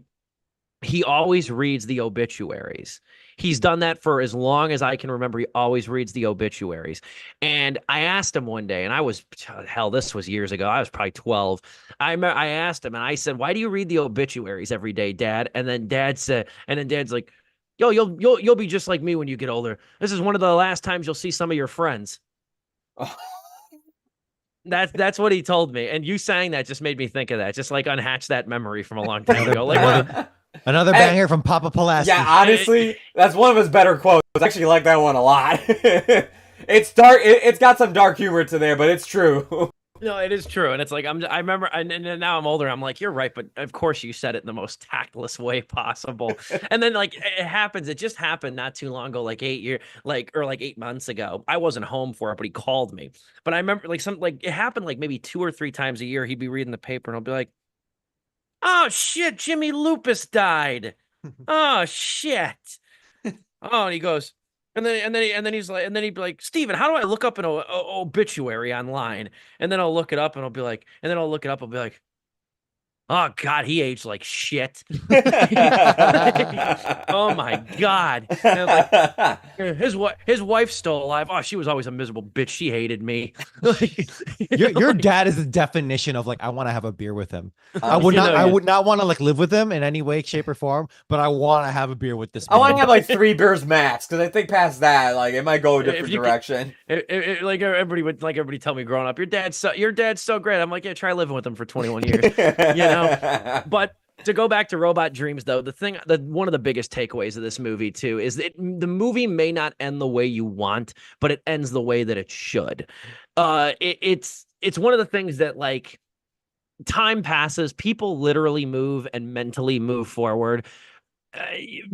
he always reads the obituaries. He's done that for as long as I can remember. He always reads the obituaries. And I asked him one day, and this was years ago. I was probably 12. I asked him, and I said, "Why do you read the obituaries every day, Dad?" And then Dad's like, "Yo, you'll be just like me when you get older. This is one of the last times you'll see some of your friends." That's what he told me, and you saying that just made me think of that. Just like unhatch that memory from a long time ago. Like another banger from Papa Pulaski. Yeah, honestly, that's one of his better quotes. I actually like that one a lot. It's dark. It's got some dark humor to there, but it's true. No, it is true, and it's like I remember, and now I'm older. I'm like, you're right, but of course you said it in the most tactless way possible. And then like it happens. It just happened not too long ago, like 8 months ago. I wasn't home for it, but he called me. But I remember it happened like maybe 2 or 3 times a year. He'd be reading the paper, and I'll be like, "Oh shit, Jimmy Lupus died. Oh shit." Oh, and he goes. And then he'd be like, "Steven, how do I look up an obituary online?" And then I'll look it up and I'll be like, "Oh God, he aged like shit." Oh my God. And like, his wife's still alive. Oh, she was always a miserable bitch. She hated me. Your dad is the definition of like, I want to have a beer with him. I would not want to like live with him in any way, shape, or form, but I want to have a beer with this man. I want to have like 3 beers max, because I think past that, like it might go a different direction. Like everybody tell me growing up, your dad's so great. I'm like, yeah, try living with him for 21 years. But to go back to Robot Dreams, though, one of the biggest takeaways of this movie too is that the movie may not end the way you want, but it ends the way that it should. It's one of the things that like time passes, people literally move and mentally move forward.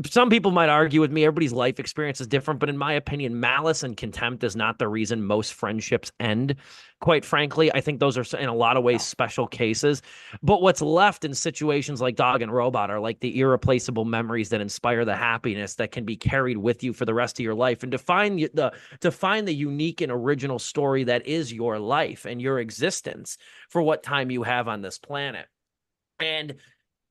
Some people might argue with me. Everybody's life experience is different, but in my opinion, malice and contempt is not the reason most friendships end. Quite frankly, I think those are in a lot of ways special cases. But what's left in situations like Dog and Robot are like the irreplaceable memories that inspire the happiness that can be carried with you for the rest of your life, and to find the unique and original story that is your life and your existence for what time you have on this planet. And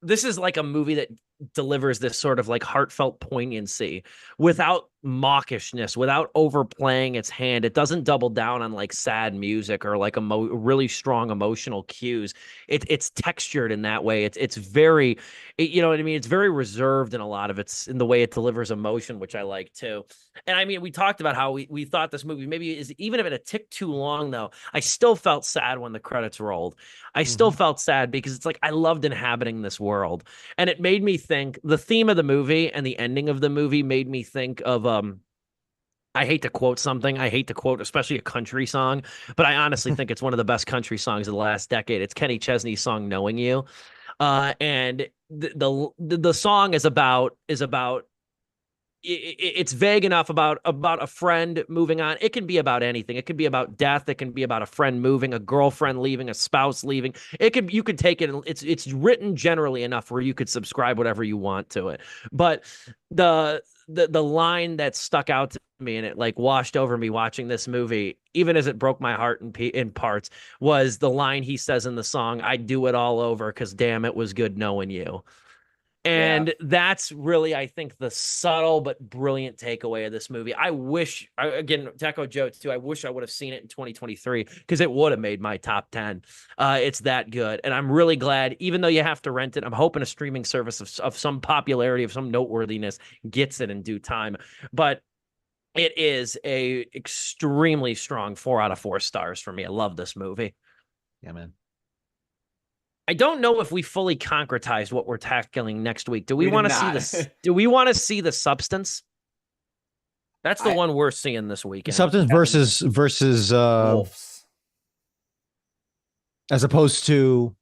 this is like a movie that delivers this sort of like heartfelt poignancy without mawkishness, without overplaying its hand. It doesn't double down on like sad music or like really strong emotional cues. It's textured in that way. It's very, you know what I mean? It's very reserved in a lot of it's in the way it delivers emotion, which I like too. And I mean, we talked about how we thought this movie maybe is, even if it a tick too long though, I still felt sad when the credits rolled. I still felt sad because it's like I loved inhabiting this world, and it made me think. The theme of the movie and the ending of the movie made me think of I hate to quote something. I hate to quote, especially a country song, but I honestly think it's one of the best country songs of the last decade. It's Kenny Chesney's song "Knowing You," and the song is about it's vague enough about a friend moving on. It can be about anything. It can be about death. It can be about a friend moving, a girlfriend leaving, a spouse leaving. You could take it. It's written generally enough where you could subscribe whatever you want to it. But the line that stuck out to me and it like washed over me watching this movie, even as it broke my heart in parts, was the line he says in the song, "I'd do it all over because damn, it was good knowing you." And that's really, I think, the subtle but brilliant takeaway of this movie. I wish, again, to echo Joe too, I wish I would have seen it in 2023 because it would have made my top 10. It's that good. And I'm really glad, even though you have to rent it, I'm hoping a streaming service of some popularity, of some noteworthiness gets it in due time. But it is a extremely strong 4 out of 4 stars for me. I love this movie. Yeah, man. I don't know if we fully concretized what we're tackling next week. Do we We want to did see not. this? Do we want to see the substance? That's the one we're seeing this weekend. Substance versus Wolves. as opposed to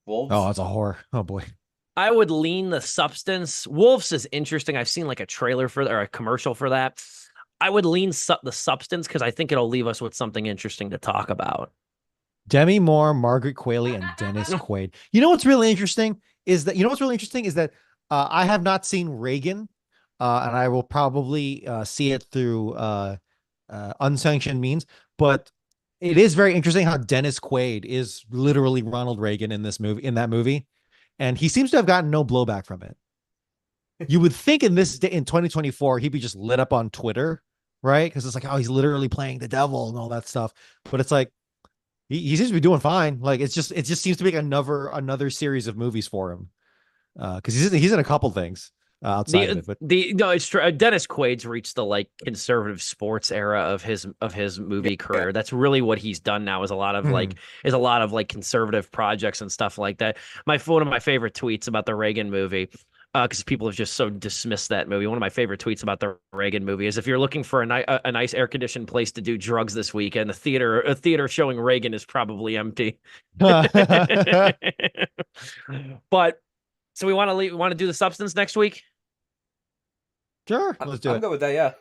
Wolves. oh, it's a horror. Oh boy. I would lean the substance. Wolves is interesting. I've seen like a trailer for or a commercial for that. I would lean the substance because I think it'll leave us with something interesting to talk about. Demi Moore, Margaret Qualley, and Dennis Quaid. You know what's really interesting is that I have not seen Reagan, and I will probably see it through unsanctioned means. But it is very interesting how Dennis Quaid is literally Ronald Reagan in that movie, and he seems to have gotten no blowback from it. You would think in 2024 he'd be just lit up on Twitter, right? Because it's like, oh, he's literally playing the devil and all that stuff. But it's like he seems to be doing fine. Like it just seems to be another series of movies for him. Because he's in a couple things outside of it. But no, it's true. Dennis Quaid's reached the like conservative sports era of his movie career. That's really what he's done now. Is a lot of like conservative projects and stuff like that. One of my favorite tweets about the Reagan movie. Because people have just so dismissed that movie. One of my favorite tweets about the Reagan movie is if you're looking for a nice air conditioned place to do drugs this weekend, a theater showing Reagan is probably empty. But so we want to do the substance next week. sure, let's do it. I'm good with that. Yeah.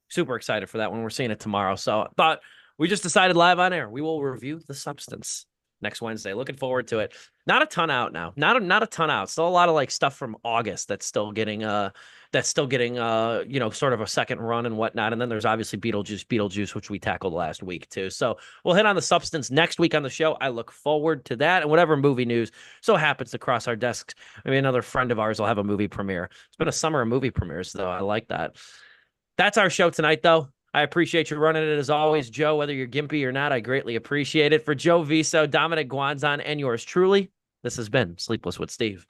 Super excited for that one. We're seeing it tomorrow. So thought we just decided live on air we will review the substance next Wednesday. Looking forward to it. Not a ton out now. Not a ton out. Still a lot of like stuff from August that's still getting sort of a second run and whatnot. And then there's obviously Beetlejuice, which we tackled last week too. So we'll hit on the substance next week on the show. I look forward to that. And whatever movie news so happens to cross our desks. Maybe another friend of ours will have a movie premiere. It's been a summer of movie premieres, though. I like that. That's our show tonight, though. I appreciate you running it as always, Joe. Whether you're gimpy or not, I greatly appreciate it. For Joe Viso, Dominic Guanzon, and yours truly, this has been Sleepless with Steve.